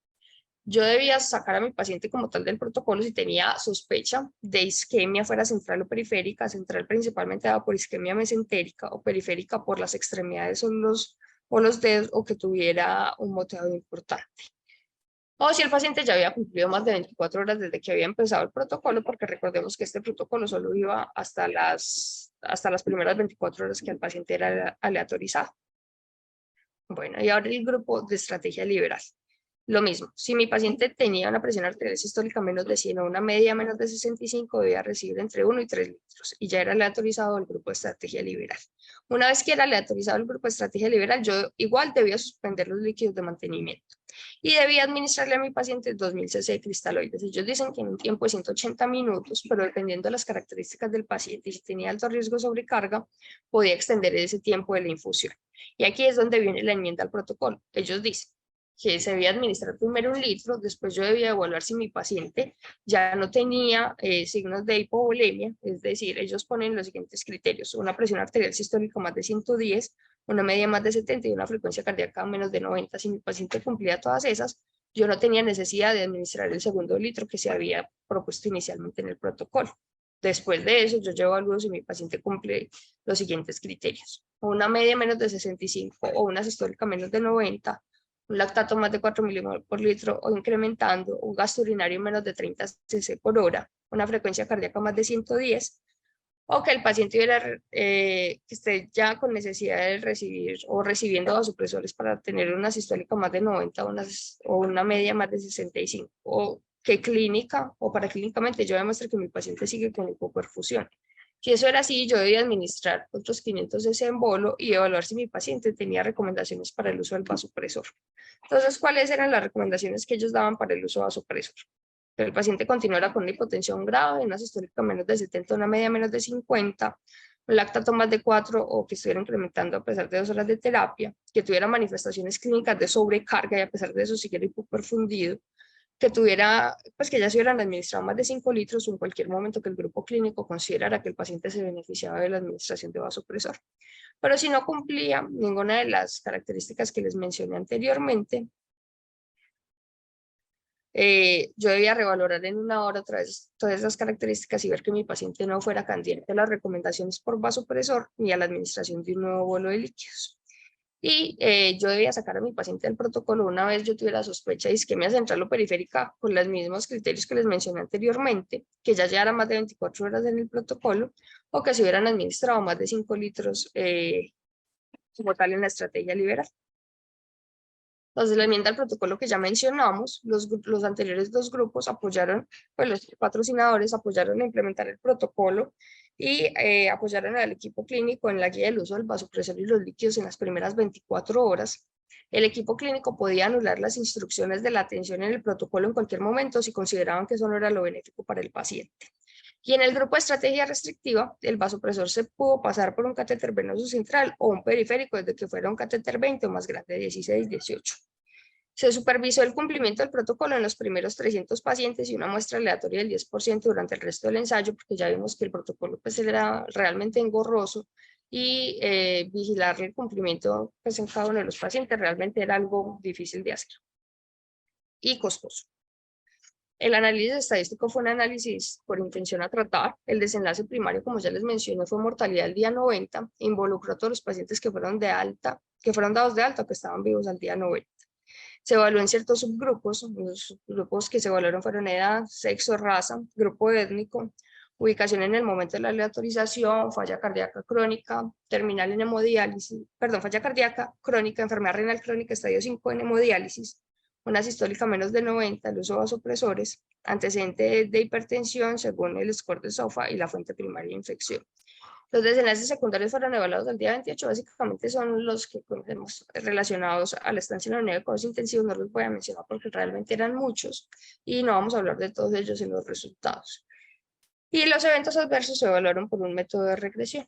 [SPEAKER 1] Yo debía sacar a mi paciente como tal del protocolo si tenía sospecha de isquemia, fuera central o periférica, central principalmente dada por isquemia mesentérica o periférica por las extremidades o los dedos, o que tuviera un moteado importante. O si el paciente ya había cumplido más de 24 horas desde que había empezado el protocolo, porque recordemos que este protocolo solo iba hasta las primeras 24 horas que el paciente era aleatorizado. Bueno, y ahora el grupo de estrategia liberal. Lo mismo, si mi paciente tenía una presión arterial sistólica menos de 100 o una media menos de 65, debía recibir entre 1 y 3 litros y ya era aleatorizado el grupo de estrategia liberal. Una vez que era aleatorizado el grupo de estrategia liberal, yo igual debía suspender los líquidos de mantenimiento y debía administrarle a mi paciente 2000 cc de cristaloides. Ellos dicen que en un tiempo de 180 minutos, pero dependiendo de las características del paciente y si tenía alto riesgo de sobrecarga, podía extender ese tiempo de la infusión. Y aquí es donde viene la enmienda al protocolo. Ellos dicen que se debía administrar primero 1 litro, después yo debía evaluar si mi paciente ya no tenía signos de hipovolemia, es decir, ellos ponen los siguientes criterios: una presión arterial sistólica más de 110, una media más de 70 y una frecuencia cardíaca menos de 90. Si mi paciente cumplía todas esas, yo no tenía necesidad de administrar el segundo litro que se había propuesto inicialmente en el protocolo. Después de eso, yo evalúo si mi paciente cumple los siguientes criterios: una media menos de 65 o una sistólica menos de 90, un lactato más de 4 milimoles por litro o incrementando, un gasto urinario menos de 30 cc por hora, una frecuencia cardíaca más de 110, o que el paciente que esté ya con necesidad de recibir o recibiendo vasopresores para tener una sistólica más de 90 o una media más de 65, o que clínica o paraclínicamente yo demuestre que mi paciente sigue con hipoperfusión. Si eso era así, yo debía administrar otros 500 cc en bolo y evaluar si mi paciente tenía recomendaciones para el uso del vasopresor. Entonces, ¿cuáles eran las recomendaciones que ellos daban para el uso de vasopresor? Que el paciente continuara con una hipotensión grave, una sistólica menos de 70, una media menos de 50, un lactato más de 4 o que estuviera incrementando a pesar de 2 horas de terapia, que tuviera manifestaciones clínicas de sobrecarga y a pesar de eso siguiera hipoperfundido, que tuviera, pues que ya se hubieran administrado más de 5 litros o en cualquier momento que el grupo clínico considerara que el paciente se beneficiaba de la administración de vasopresor. Pero si no cumplía ninguna de las características que les mencioné anteriormente, yo debía revalorar en una hora otra vez todas esas características y ver que mi paciente no fuera candidato a las recomendaciones por vasopresor ni a la administración de un nuevo bolo de líquidos. Y yo debía sacar a mi paciente del protocolo una vez yo tuviera sospecha de isquemia central o periférica con los mismos criterios que les mencioné anteriormente, que ya llevara más de 24 horas en el protocolo o que se hubieran administrado más de 5 litros como tal en la estrategia liberal. Entonces, la enmienda al protocolo que ya mencionamos, los anteriores dos grupos apoyaron, pues los patrocinadores apoyaron a implementar el protocolo y apoyaron al equipo clínico en la guía del uso del vasopresor y los líquidos en las primeras 24 horas. El equipo clínico podía anular las instrucciones de la atención en el protocolo en cualquier momento si consideraban que eso no era lo benéfico para el paciente. Y en el grupo de estrategia restrictiva, el vasopresor se pudo pasar por un catéter venoso central o un periférico desde que fuera un catéter 20 o más grande, 16-18. Se supervisó el cumplimiento del protocolo en los primeros 300 pacientes y una muestra aleatoria del 10% durante el resto del ensayo, porque ya vimos que el protocolo pues, era realmente engorroso y vigilar el cumplimiento pues, en cada uno de los pacientes realmente era algo difícil de hacer y costoso. El análisis estadístico fue un análisis por intención a tratar. El desenlace primario, como ya les mencioné, fue mortalidad al día 90. Involucró a todos los pacientes que fueron dados de alta o que estaban vivos al día 90. Se evaluó en ciertos subgrupos. Los grupos que se evaluaron fueron edad, sexo, raza, grupo étnico, ubicación en el momento de la aleatorización, falla cardíaca crónica, terminal en hemodiálisis, falla cardíaca crónica, enfermedad renal crónica, estadio 5 en hemodiálisis, una sistólica menos de 90, el uso de vasopresores, antecedente de hipertensión según el score de SOFA y la fuente primaria de infección. Los desenlaces secundarios fueron evaluados al día 28, básicamente son los que conocemos relacionados a la estancia en la unidad de cuidados intensivos, no los voy a mencionar porque realmente eran muchos y no vamos a hablar de todos ellos en los resultados. Y los eventos adversos se evaluaron por un método de regresión.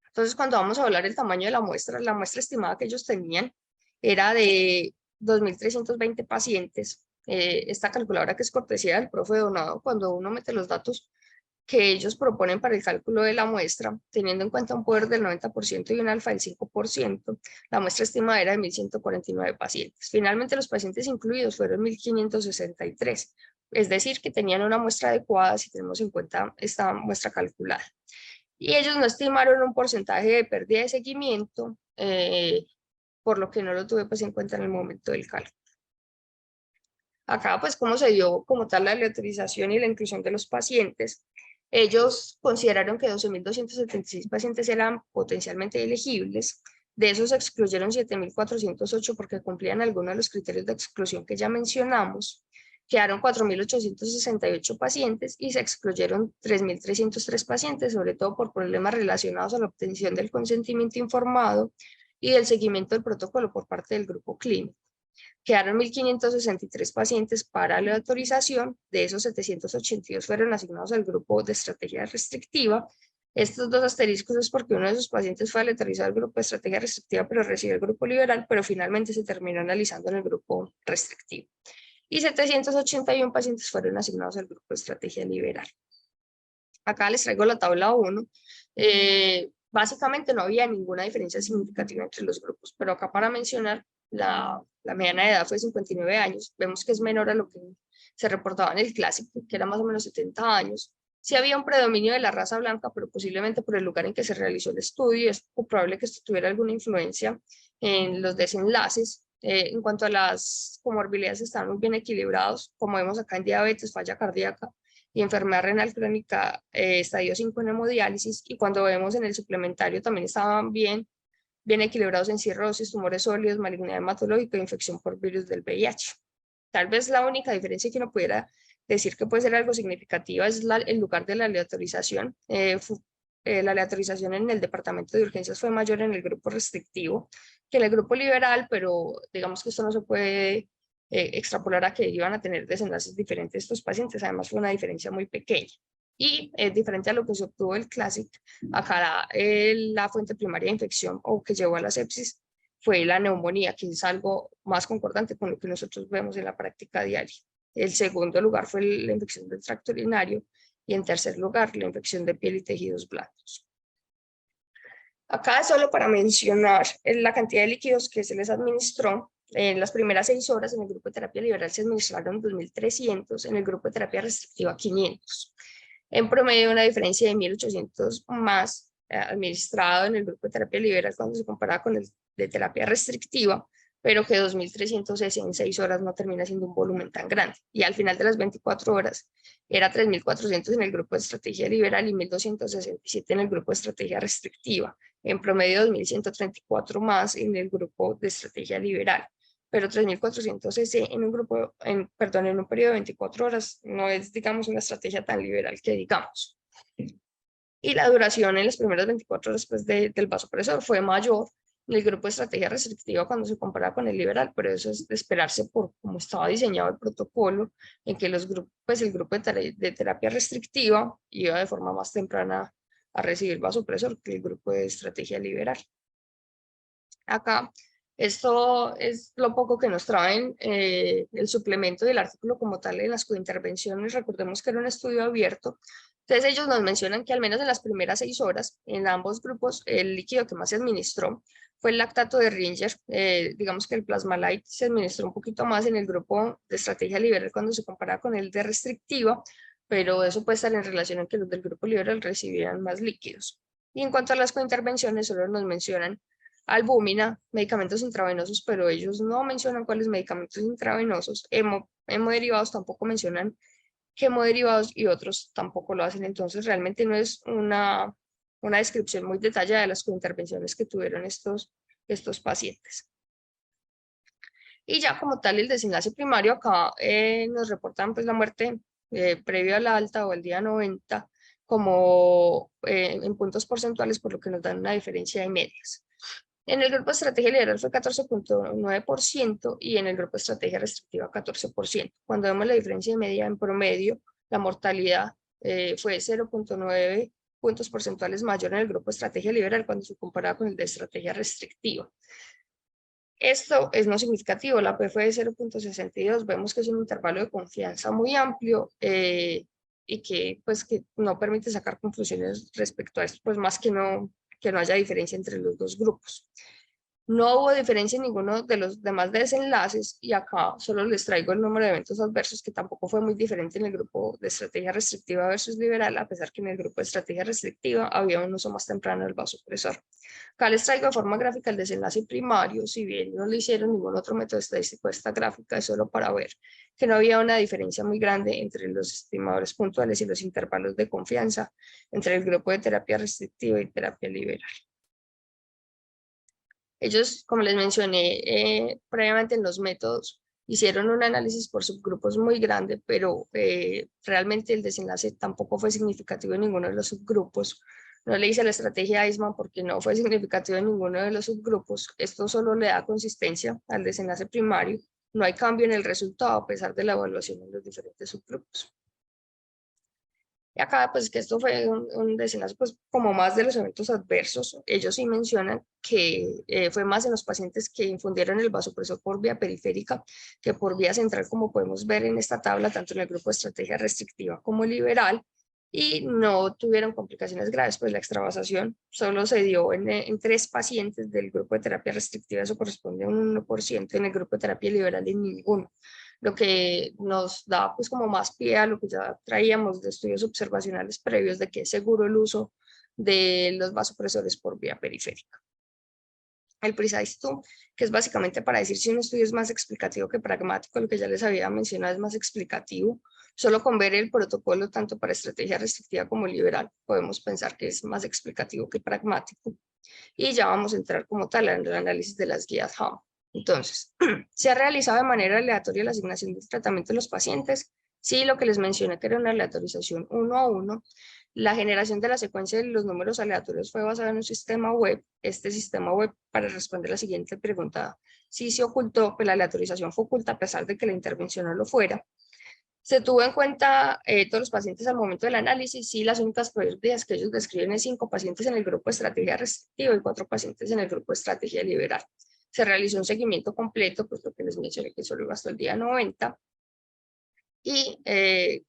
[SPEAKER 1] Entonces, cuando vamos a hablar del tamaño de la muestra estimada que ellos tenían era de 2.320 pacientes. Esta calculadora que es cortesía del profe Donado, cuando uno mete los datos que ellos proponen para el cálculo de la muestra, teniendo en cuenta un poder del 90% y un alfa del 5%, la muestra estimada era de 1.149 pacientes. Finalmente, los pacientes incluidos fueron 1.563, es decir, que tenían una muestra adecuada si tenemos en cuenta esta muestra calculada. Y ellos no estimaron un porcentaje de pérdida de seguimiento, por lo que no lo tuve pues, en cuenta en el momento del cálculo. Acá, pues, cómo se dio como tal la aleatorización y la inclusión de los pacientes. Ellos consideraron que 12.276 pacientes eran potencialmente elegibles. De esos se excluyeron 7.408 porque cumplían algunos de los criterios de exclusión que ya mencionamos. Quedaron 4.868 pacientes y se excluyeron 3.303 pacientes, sobre todo por problemas relacionados a la obtención del consentimiento informado y del seguimiento del protocolo por parte del grupo clínico. Quedaron 1.563 pacientes para la autorización, de esos 782 fueron asignados al grupo de estrategia restrictiva. Estos dos asteriscos es porque uno de esos pacientes fue aleatorizado al grupo de estrategia restrictiva, pero recibió el grupo liberal, pero finalmente se terminó analizando en el grupo restrictivo. Y 781 pacientes fueron asignados al grupo de estrategia liberal. Acá les traigo la tabla 1. Básicamente no había ninguna diferencia significativa entre los grupos, pero acá para mencionar, la mediana de edad fue 59 años. Vemos que es menor a lo que se reportaba en el clásico, que era más o menos 70 años. Sí había un predominio de la raza blanca, pero posiblemente por el lugar en que se realizó el estudio, es probable que esto tuviera alguna influencia en los desenlaces. En cuanto a las comorbilidades, estaban muy bien equilibrados, como vemos acá en diabetes, falla cardíaca y enfermedad renal crónica, estadio 5 en hemodiálisis, y cuando vemos en el suplementario también estaban bien equilibrados en cirrosis, tumores sólidos, malignidad hematológica e infección por virus del VIH. Tal vez la única diferencia que uno pudiera decir que puede ser algo significativa es el lugar de la aleatorización. La aleatorización en el departamento de urgencias fue mayor en el grupo restrictivo que en el grupo liberal, pero digamos que esto no se puede extrapolar a que iban a tener desenlaces diferentes estos pacientes. Además fue una diferencia muy pequeña. Y es diferente a lo que se obtuvo del CLASIC. Acá la fuente primaria de infección o que llevó a la sepsis fue la neumonía, que es algo más concordante con lo que nosotros vemos en la práctica diaria. El segundo lugar fue la infección del tracto urinario y en tercer lugar la infección de piel y tejidos blandos. Acá solo para mencionar la cantidad de líquidos que se les administró. En las primeras 6 horas en el grupo de terapia liberal se administraron 2.300, en el grupo de terapia restrictiva 500. En promedio una diferencia de 1.800 más administrado en el grupo de terapia liberal cuando se compara con el de terapia restrictiva, pero que 2.300 en 6 horas no termina siendo un volumen tan grande. Y al final de las 24 horas era 3.400 en el grupo de estrategia liberal y 1.267 en el grupo de estrategia restrictiva. En promedio 2.134 más en el grupo de estrategia liberal. Pero 3.400 en un grupo, en un periodo de 24 horas no es, digamos, una estrategia tan liberal que digamos. Y la duración en las primeras 24 horas después del vasopresor fue mayor en el grupo de estrategia restrictiva cuando se compara con el liberal, pero eso es de esperarse por cómo estaba diseñado el protocolo, en que los grupos, pues el grupo de terapia restrictiva iba de forma más temprana a recibir vasopresor que el grupo de estrategia liberal. Acá, esto es lo poco que nos traen el suplemento del artículo como tal en las cointervenciones. Recordemos que era un estudio abierto. Entonces ellos nos mencionan que al menos en las primeras 6 horas, en ambos grupos, el líquido que más se administró fue el lactato de Ringer. Digamos que el Plasma-Lyte se administró un poquito más en el grupo de estrategia liberal cuando se compara con el de restrictiva, pero eso puede estar en relación a que los del grupo liberal recibieran más líquidos. Y en cuanto a las cointervenciones, solo nos mencionan albúmina, medicamentos intravenosos, pero ellos no mencionan cuáles medicamentos intravenosos. Hemoderivados tampoco mencionan hemoderivados y otros tampoco lo hacen. Entonces realmente no es una descripción muy detallada de las intervenciones que tuvieron estos pacientes. Y ya como tal el desenlace primario, acá nos reportan pues la muerte previo a la alta o el día 90 como en puntos porcentuales, por lo que nos dan una diferencia de medias. En el grupo de estrategia liberal fue 14.9% y en el grupo de estrategia restrictiva 14%. Cuando vemos la diferencia de media en promedio, la mortalidad fue 0.9 puntos porcentuales mayor en el grupo de estrategia liberal cuando se comparaba con el de estrategia restrictiva. Esto es no significativo, la P fue de 0.62, vemos que es un intervalo de confianza muy amplio y que, pues, que no permite sacar conclusiones respecto a esto, pues más que no haya diferencia entre los dos grupos. No hubo diferencia en ninguno de los demás desenlaces y acá solo les traigo el número de eventos adversos que tampoco fue muy diferente en el grupo de estrategia restrictiva versus liberal, a pesar que en el grupo de estrategia restrictiva había un uso más temprano del vasopresor. Acá les traigo de forma gráfica el desenlace primario, si bien no le hicieron ningún otro método estadístico a esta gráfica, es solo para ver que no había una diferencia muy grande entre los estimadores puntuales y los intervalos de confianza entre el grupo de terapia restrictiva y terapia liberal. Ellos, como les mencioné previamente en los métodos, hicieron un análisis por subgrupos muy grande, pero realmente el desenlace tampoco fue significativo en ninguno de los subgrupos. No le hice la estrategia Eisman porque no fue significativo en ninguno de los subgrupos. Esto solo le da consistencia al desenlace primario. No hay cambio en el resultado a pesar de la evaluación en los diferentes subgrupos. Y acá, pues que esto fue un desenlace, pues como más de los eventos adversos. Ellos sí mencionan que fue más en los pacientes que infundieron el vasopresor por vía periférica que por vía central, como podemos ver en esta tabla, tanto en el grupo de estrategia restrictiva como liberal, y no tuvieron complicaciones graves, pues la extravasación solo se dio en 3 pacientes del grupo de terapia restrictiva, eso corresponde a un 1%, en el grupo de terapia liberal en ninguno, lo que nos da pues como más pie a lo que ya traíamos de estudios observacionales previos de que es seguro el uso de los vasopresores por vía periférica. El PRECISE-2, que es básicamente para decir si un estudio es más explicativo que pragmático, lo que ya les había mencionado es más explicativo. Solo con ver el protocolo tanto para estrategia restrictiva como liberal podemos pensar que es más explicativo que pragmático. Y ya vamos a entrar como tal en el análisis de las guías HAM. Entonces, ¿se ha realizado de manera aleatoria la asignación del tratamiento de los pacientes? Sí, lo que les mencioné que era una aleatorización 1 a 1. La generación de la secuencia de los números aleatorios fue basada en un sistema web. Este sistema web, para responder la siguiente pregunta, sí se ocultó, pues la aleatorización fue oculta a pesar de que la intervención no lo fuera. Se tuvo en cuenta todos los pacientes al momento del análisis y las únicas probabilidades que ellos describen es 5 pacientes en el grupo de estrategia restrictiva y 4 pacientes en el grupo de estrategia liberal. Se realizó un seguimiento completo, pues lo que les mencioné que solo iba hasta el día 90. Y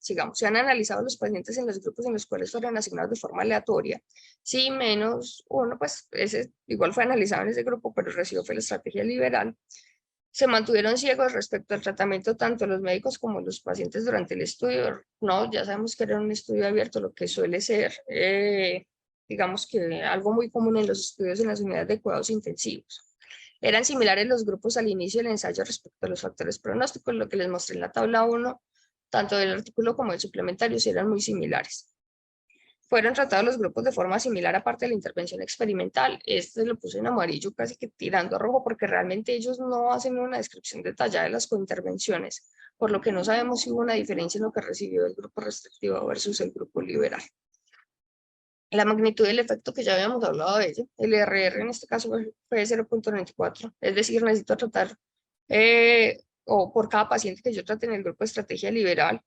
[SPEAKER 1] sigamos, se han analizado los pacientes en los grupos en los cuales fueron asignados de forma aleatoria. Sí, menos uno, pues ese igual fue analizado en ese grupo, pero recibió fue la estrategia liberal. Se mantuvieron ciegos respecto al tratamiento tanto los médicos como los pacientes durante el estudio. No, ya sabemos que era un estudio abierto, lo que suele ser, digamos que algo muy común en los estudios en las unidades de cuidados intensivos. Eran similares los grupos al inicio del ensayo respecto a los factores pronósticos, lo que les mostré en la tabla 1, tanto del artículo como del suplementario, sí eran muy similares. Fueron tratados los grupos de forma similar aparte de la intervención experimental. Este lo puse en amarillo casi que tirando a rojo porque realmente ellos no hacen una descripción detallada de las cointervenciones, por lo que no sabemos si hubo una diferencia en lo que recibió el grupo restrictivo versus el grupo liberal. La magnitud del efecto que ya habíamos hablado de ello, el RR en este caso fue 0.94, es decir, necesito tratar o por cada paciente que yo trate en el grupo de estrategia liberal,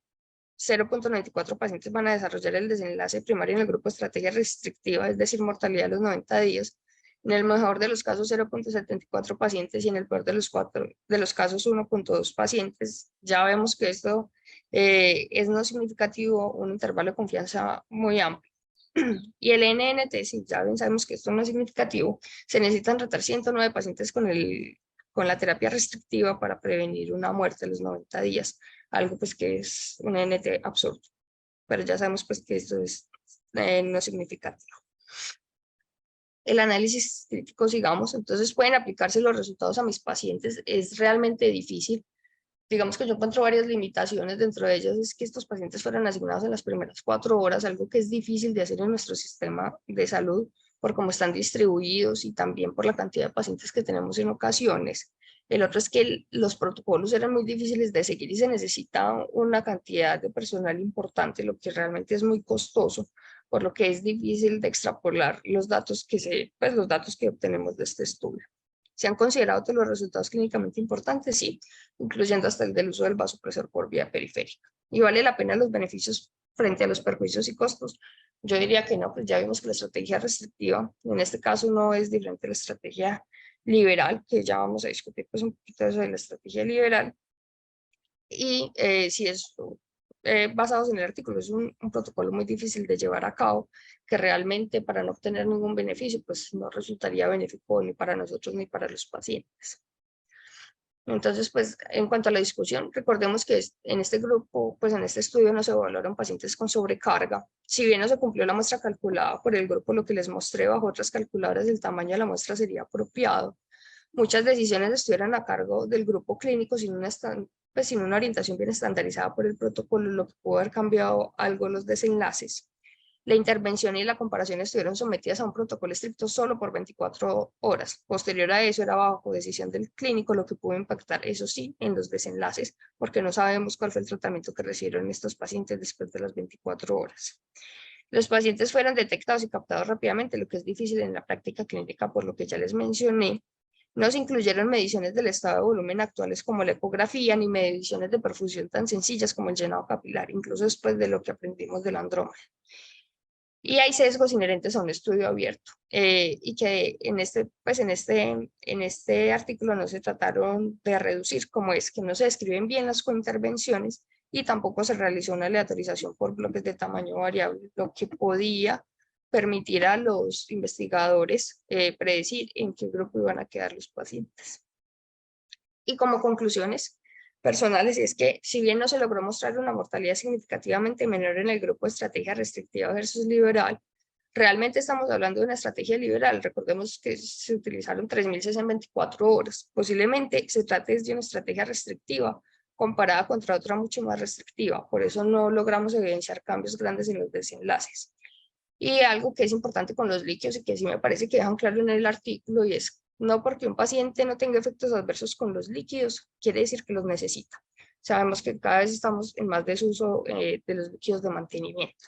[SPEAKER 1] 0.94 pacientes van a desarrollar el desenlace primario en el grupo de estrategia restrictiva, es decir, mortalidad a los 90 días. En el mejor de los casos, 0.74 pacientes y en el peor de los casos, 1.2 pacientes. Ya vemos que esto es no significativo, un intervalo de confianza muy amplio. Y el NNT, si ya bien sabemos que esto no es significativo, se necesitan tratar 109 pacientes con la terapia restrictiva para prevenir una muerte a los 90 días, algo pues que es un NNT absurdo, pero ya sabemos pues que esto es no significativo. El análisis crítico, sigamos, entonces pueden aplicarse los resultados a mis pacientes, es realmente difícil. Digamos que yo encuentro varias limitaciones, dentro de ellas es que estos pacientes fueron asignados en las primeras 4 horas, algo que es difícil de hacer en nuestro sistema de salud por cómo están distribuidos y también por la cantidad de pacientes que tenemos en ocasiones. El otro es que los protocolos eran muy difíciles de seguir y se necesita una cantidad de personal importante, lo que realmente es muy costoso, por lo que es difícil de extrapolar los datos los datos que obtenemos de este estudio. ¿Se han considerado todos los resultados clínicamente importantes? Sí, incluyendo hasta el del uso del vasopresor por vía periférica. ¿Y vale la pena los beneficios frente a los perjuicios y costos? Yo diría que no, pues ya vimos que la estrategia restrictiva, en este caso no es diferente a la estrategia liberal, que ya vamos a discutir pues un poquito eso de la estrategia liberal. Y si es basados en el artículo, es un protocolo muy difícil de llevar a cabo, que realmente para no obtener ningún beneficio, pues no resultaría benéfico ni para nosotros ni para los pacientes. Entonces, pues en cuanto a la discusión, recordemos que en este grupo, pues en este estudio no se evaluaron pacientes con sobrecarga. Si bien no se cumplió la muestra calculada por el grupo, lo que les mostré bajo otras calculadoras, el tamaño de la muestra sería apropiado. Muchas decisiones estuvieron a cargo del grupo clínico sin una orientación bien estandarizada por el protocolo, lo que pudo haber cambiado algo los desenlaces. La intervención y la comparación estuvieron sometidas a un protocolo estricto solo por 24 horas. Posterior a eso era bajo decisión del clínico, lo que pudo impactar, eso sí, en los desenlaces, porque no sabemos cuál fue el tratamiento que recibieron estos pacientes después de las 24 horas. Los pacientes fueron detectados y captados rápidamente, lo que es difícil en la práctica clínica, por lo que ya les mencioné. No se incluyeron mediciones del estado de volumen actuales como la ecografía, ni mediciones de perfusión tan sencillas como el llenado capilar, incluso después de lo que aprendimos del andrómeno. Y hay sesgos inherentes a un estudio abierto y que en este artículo no se trataron de reducir, como es que no se describen bien las cointervenciones y tampoco se realizó una aleatorización por bloques de tamaño variable, lo que podía permitir a los investigadores predecir en qué grupo iban a quedar los pacientes. Y como conclusiones personales, es que si bien no se logró mostrar una mortalidad significativamente menor en el grupo de estrategia restrictiva versus liberal, realmente estamos hablando de una estrategia liberal. Recordemos que se utilizaron 3.000 en 24 horas. Posiblemente se trate de una estrategia restrictiva comparada contra otra mucho más restrictiva. Por eso no logramos evidenciar cambios grandes en los desenlaces. Y algo que es importante con los líquidos y que sí me parece que dejan claro en el artículo, y es no porque un paciente no tenga efectos adversos con los líquidos, quiere decir que los necesita. Sabemos que cada vez estamos en más desuso de los líquidos de mantenimiento.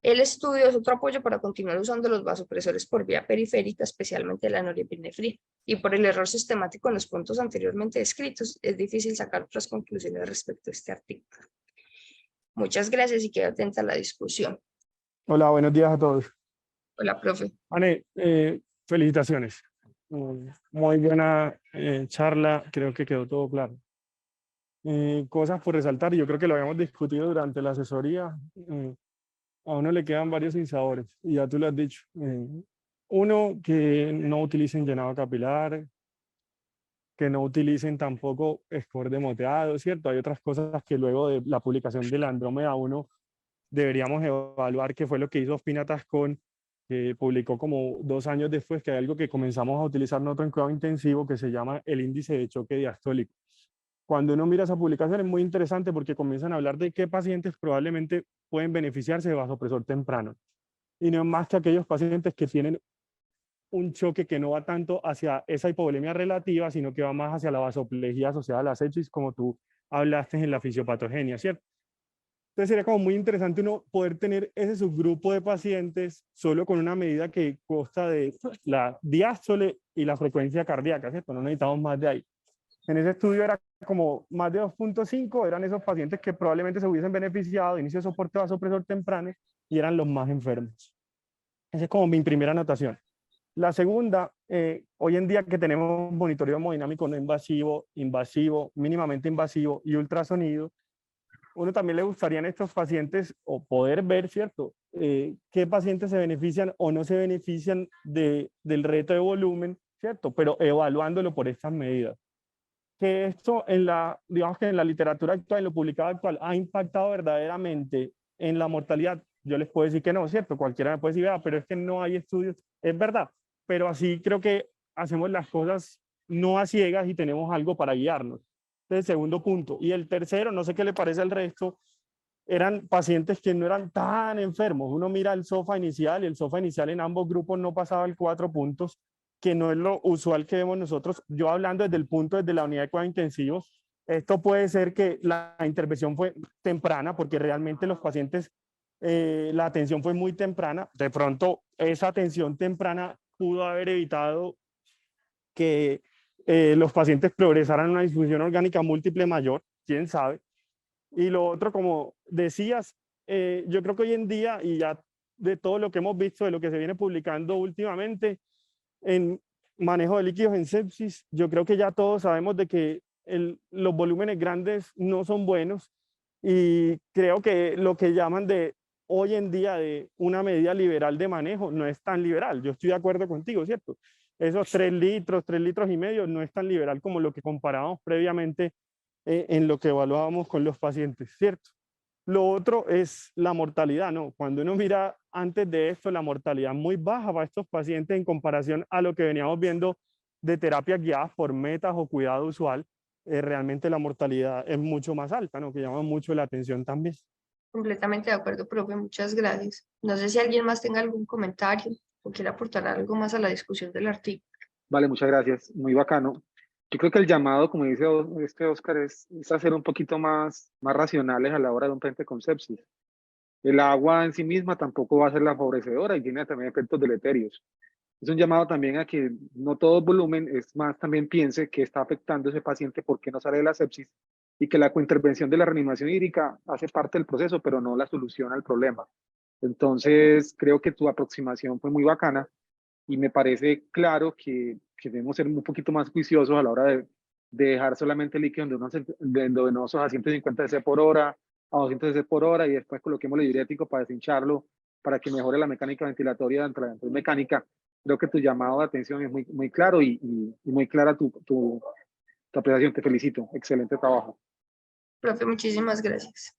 [SPEAKER 1] El estudio es otro apoyo para continuar usando los vasopresores por vía periférica, especialmente la norepinefrina. Y por el error sistemático en los puntos anteriormente descritos, es difícil sacar otras conclusiones respecto a este artículo. Muchas gracias y quedo atenta a la discusión.
[SPEAKER 2] Hola, buenos días a todos.
[SPEAKER 1] Hola, profe.
[SPEAKER 2] Ane, felicitaciones. Muy buena charla, creo que quedó todo claro. Cosas por resaltar, yo creo que lo habíamos discutido durante la asesoría. A uno le quedan varios sinsabores, y ya tú lo has dicho. Uno, que no utilicen llenado capilar, que no utilicen tampoco score de moteado, ¿cierto? Hay otras cosas que luego de la publicación de la Andrómeda 1 deberíamos evaluar, qué fue lo que hizo Ospina Tascón, que publicó como 2 años después, que hay algo que comenzamos a utilizar nosotros en cuidado intensivo que se llama el índice de choque diastólico. Cuando uno mira esa publicación es muy interesante porque comienzan a hablar de qué pacientes probablemente pueden beneficiarse de vasopresor temprano. Y no es más que aquellos pacientes que tienen un choque que no va tanto hacia esa hipovolemia relativa, sino que va más hacia la vasoplegia asociada a la sepsis, como tú hablaste en la fisiopatogenia, ¿cierto? Entonces sería como muy interesante uno poder tener ese subgrupo de pacientes solo con una medida que consta de la diástole y la frecuencia cardíaca, ¿cierto? No necesitamos más de ahí. En ese estudio era como más de 2.5, eran esos pacientes que probablemente se hubiesen beneficiado de inicio de soporte vasopresor temprano y eran los más enfermos. Esa es como mi primera anotación. La segunda, hoy en día que tenemos monitoreo hemodinámico no invasivo, invasivo, mínimamente invasivo y ultrasonido, uno también le gustaría en estos pacientes o poder ver, ¿cierto? Qué pacientes se benefician o no se benefician del reto de volumen, ¿cierto? Pero evaluándolo por estas medidas. Que esto digamos que en la literatura actual, en lo publicado actual, ha impactado verdaderamente en la mortalidad. Yo les puedo decir que no, ¿cierto? Cualquiera me puede decir, pero es que no hay estudios. Es verdad, pero así creo que hacemos las cosas no a ciegas y tenemos algo para guiarnos. Entonces, segundo punto. Y el tercero, no sé qué le parece al resto, eran pacientes que no eran tan enfermos. Uno mira el SOFA inicial y el SOFA inicial en ambos grupos no pasaba el 4 puntos, que no es lo usual que vemos nosotros. Yo hablando desde el punto, desde la unidad de cuidados intensivos, esto puede ser que la intervención fue temprana, porque realmente los pacientes, la atención fue muy temprana. De pronto, esa atención temprana pudo haber evitado que los pacientes progresaran a una disfunción orgánica múltiple mayor, quién sabe. Y lo otro, como decías, yo creo que hoy en día, y ya de todo lo que hemos visto, de lo que se viene publicando últimamente en manejo de líquidos en sepsis, yo creo que ya todos sabemos de que los volúmenes grandes no son buenos, y creo que lo que llaman de hoy en día de una medida liberal de manejo no es tan liberal. Yo estoy de acuerdo contigo, ¿cierto? Esos 3 litros y medio no es tan liberal como lo que comparábamos previamente en lo que evaluábamos con los pacientes, ¿cierto? Lo otro es la mortalidad, ¿no? Cuando uno mira antes de esto, la mortalidad muy baja para estos pacientes en comparación a lo que veníamos viendo de terapias guiadas por metas o cuidado usual, realmente la mortalidad es mucho más alta, ¿no? Que llama mucho la atención también.
[SPEAKER 1] Completamente de acuerdo, profe, muchas gracias. No sé si alguien más tenga algún comentario o quiera aportar algo más a la discusión del artículo.
[SPEAKER 3] Vale, muchas gracias. Muy bacano. Yo creo que el llamado, como dice este Oscar, es hacer un poquito más racionales a la hora de un paciente con sepsis. El agua en sí misma tampoco va a ser la favorecedora y tiene también efectos deleterios. Es un llamado también a que no todo volumen, es más, también piense que está afectando a ese paciente porque no sale de la sepsis, y que la cointervención de la reanimación hídrica hace parte del proceso, pero no la solución al problema. Entonces, creo que tu aproximación fue muy bacana y me parece claro que debemos ser un poquito más juiciosos a la hora de dejar solamente líquido endovenosos a 150 cc por hora, a 200 cc por hora, y después coloquemos el diurético para deshincharlo, para que mejore la mecánica ventilatoria dentro de la mecánica. Creo que tu llamado de atención es muy claro y muy clara tu apreciación. Te felicito. Excelente trabajo.
[SPEAKER 1] Profe, muchísimas gracias.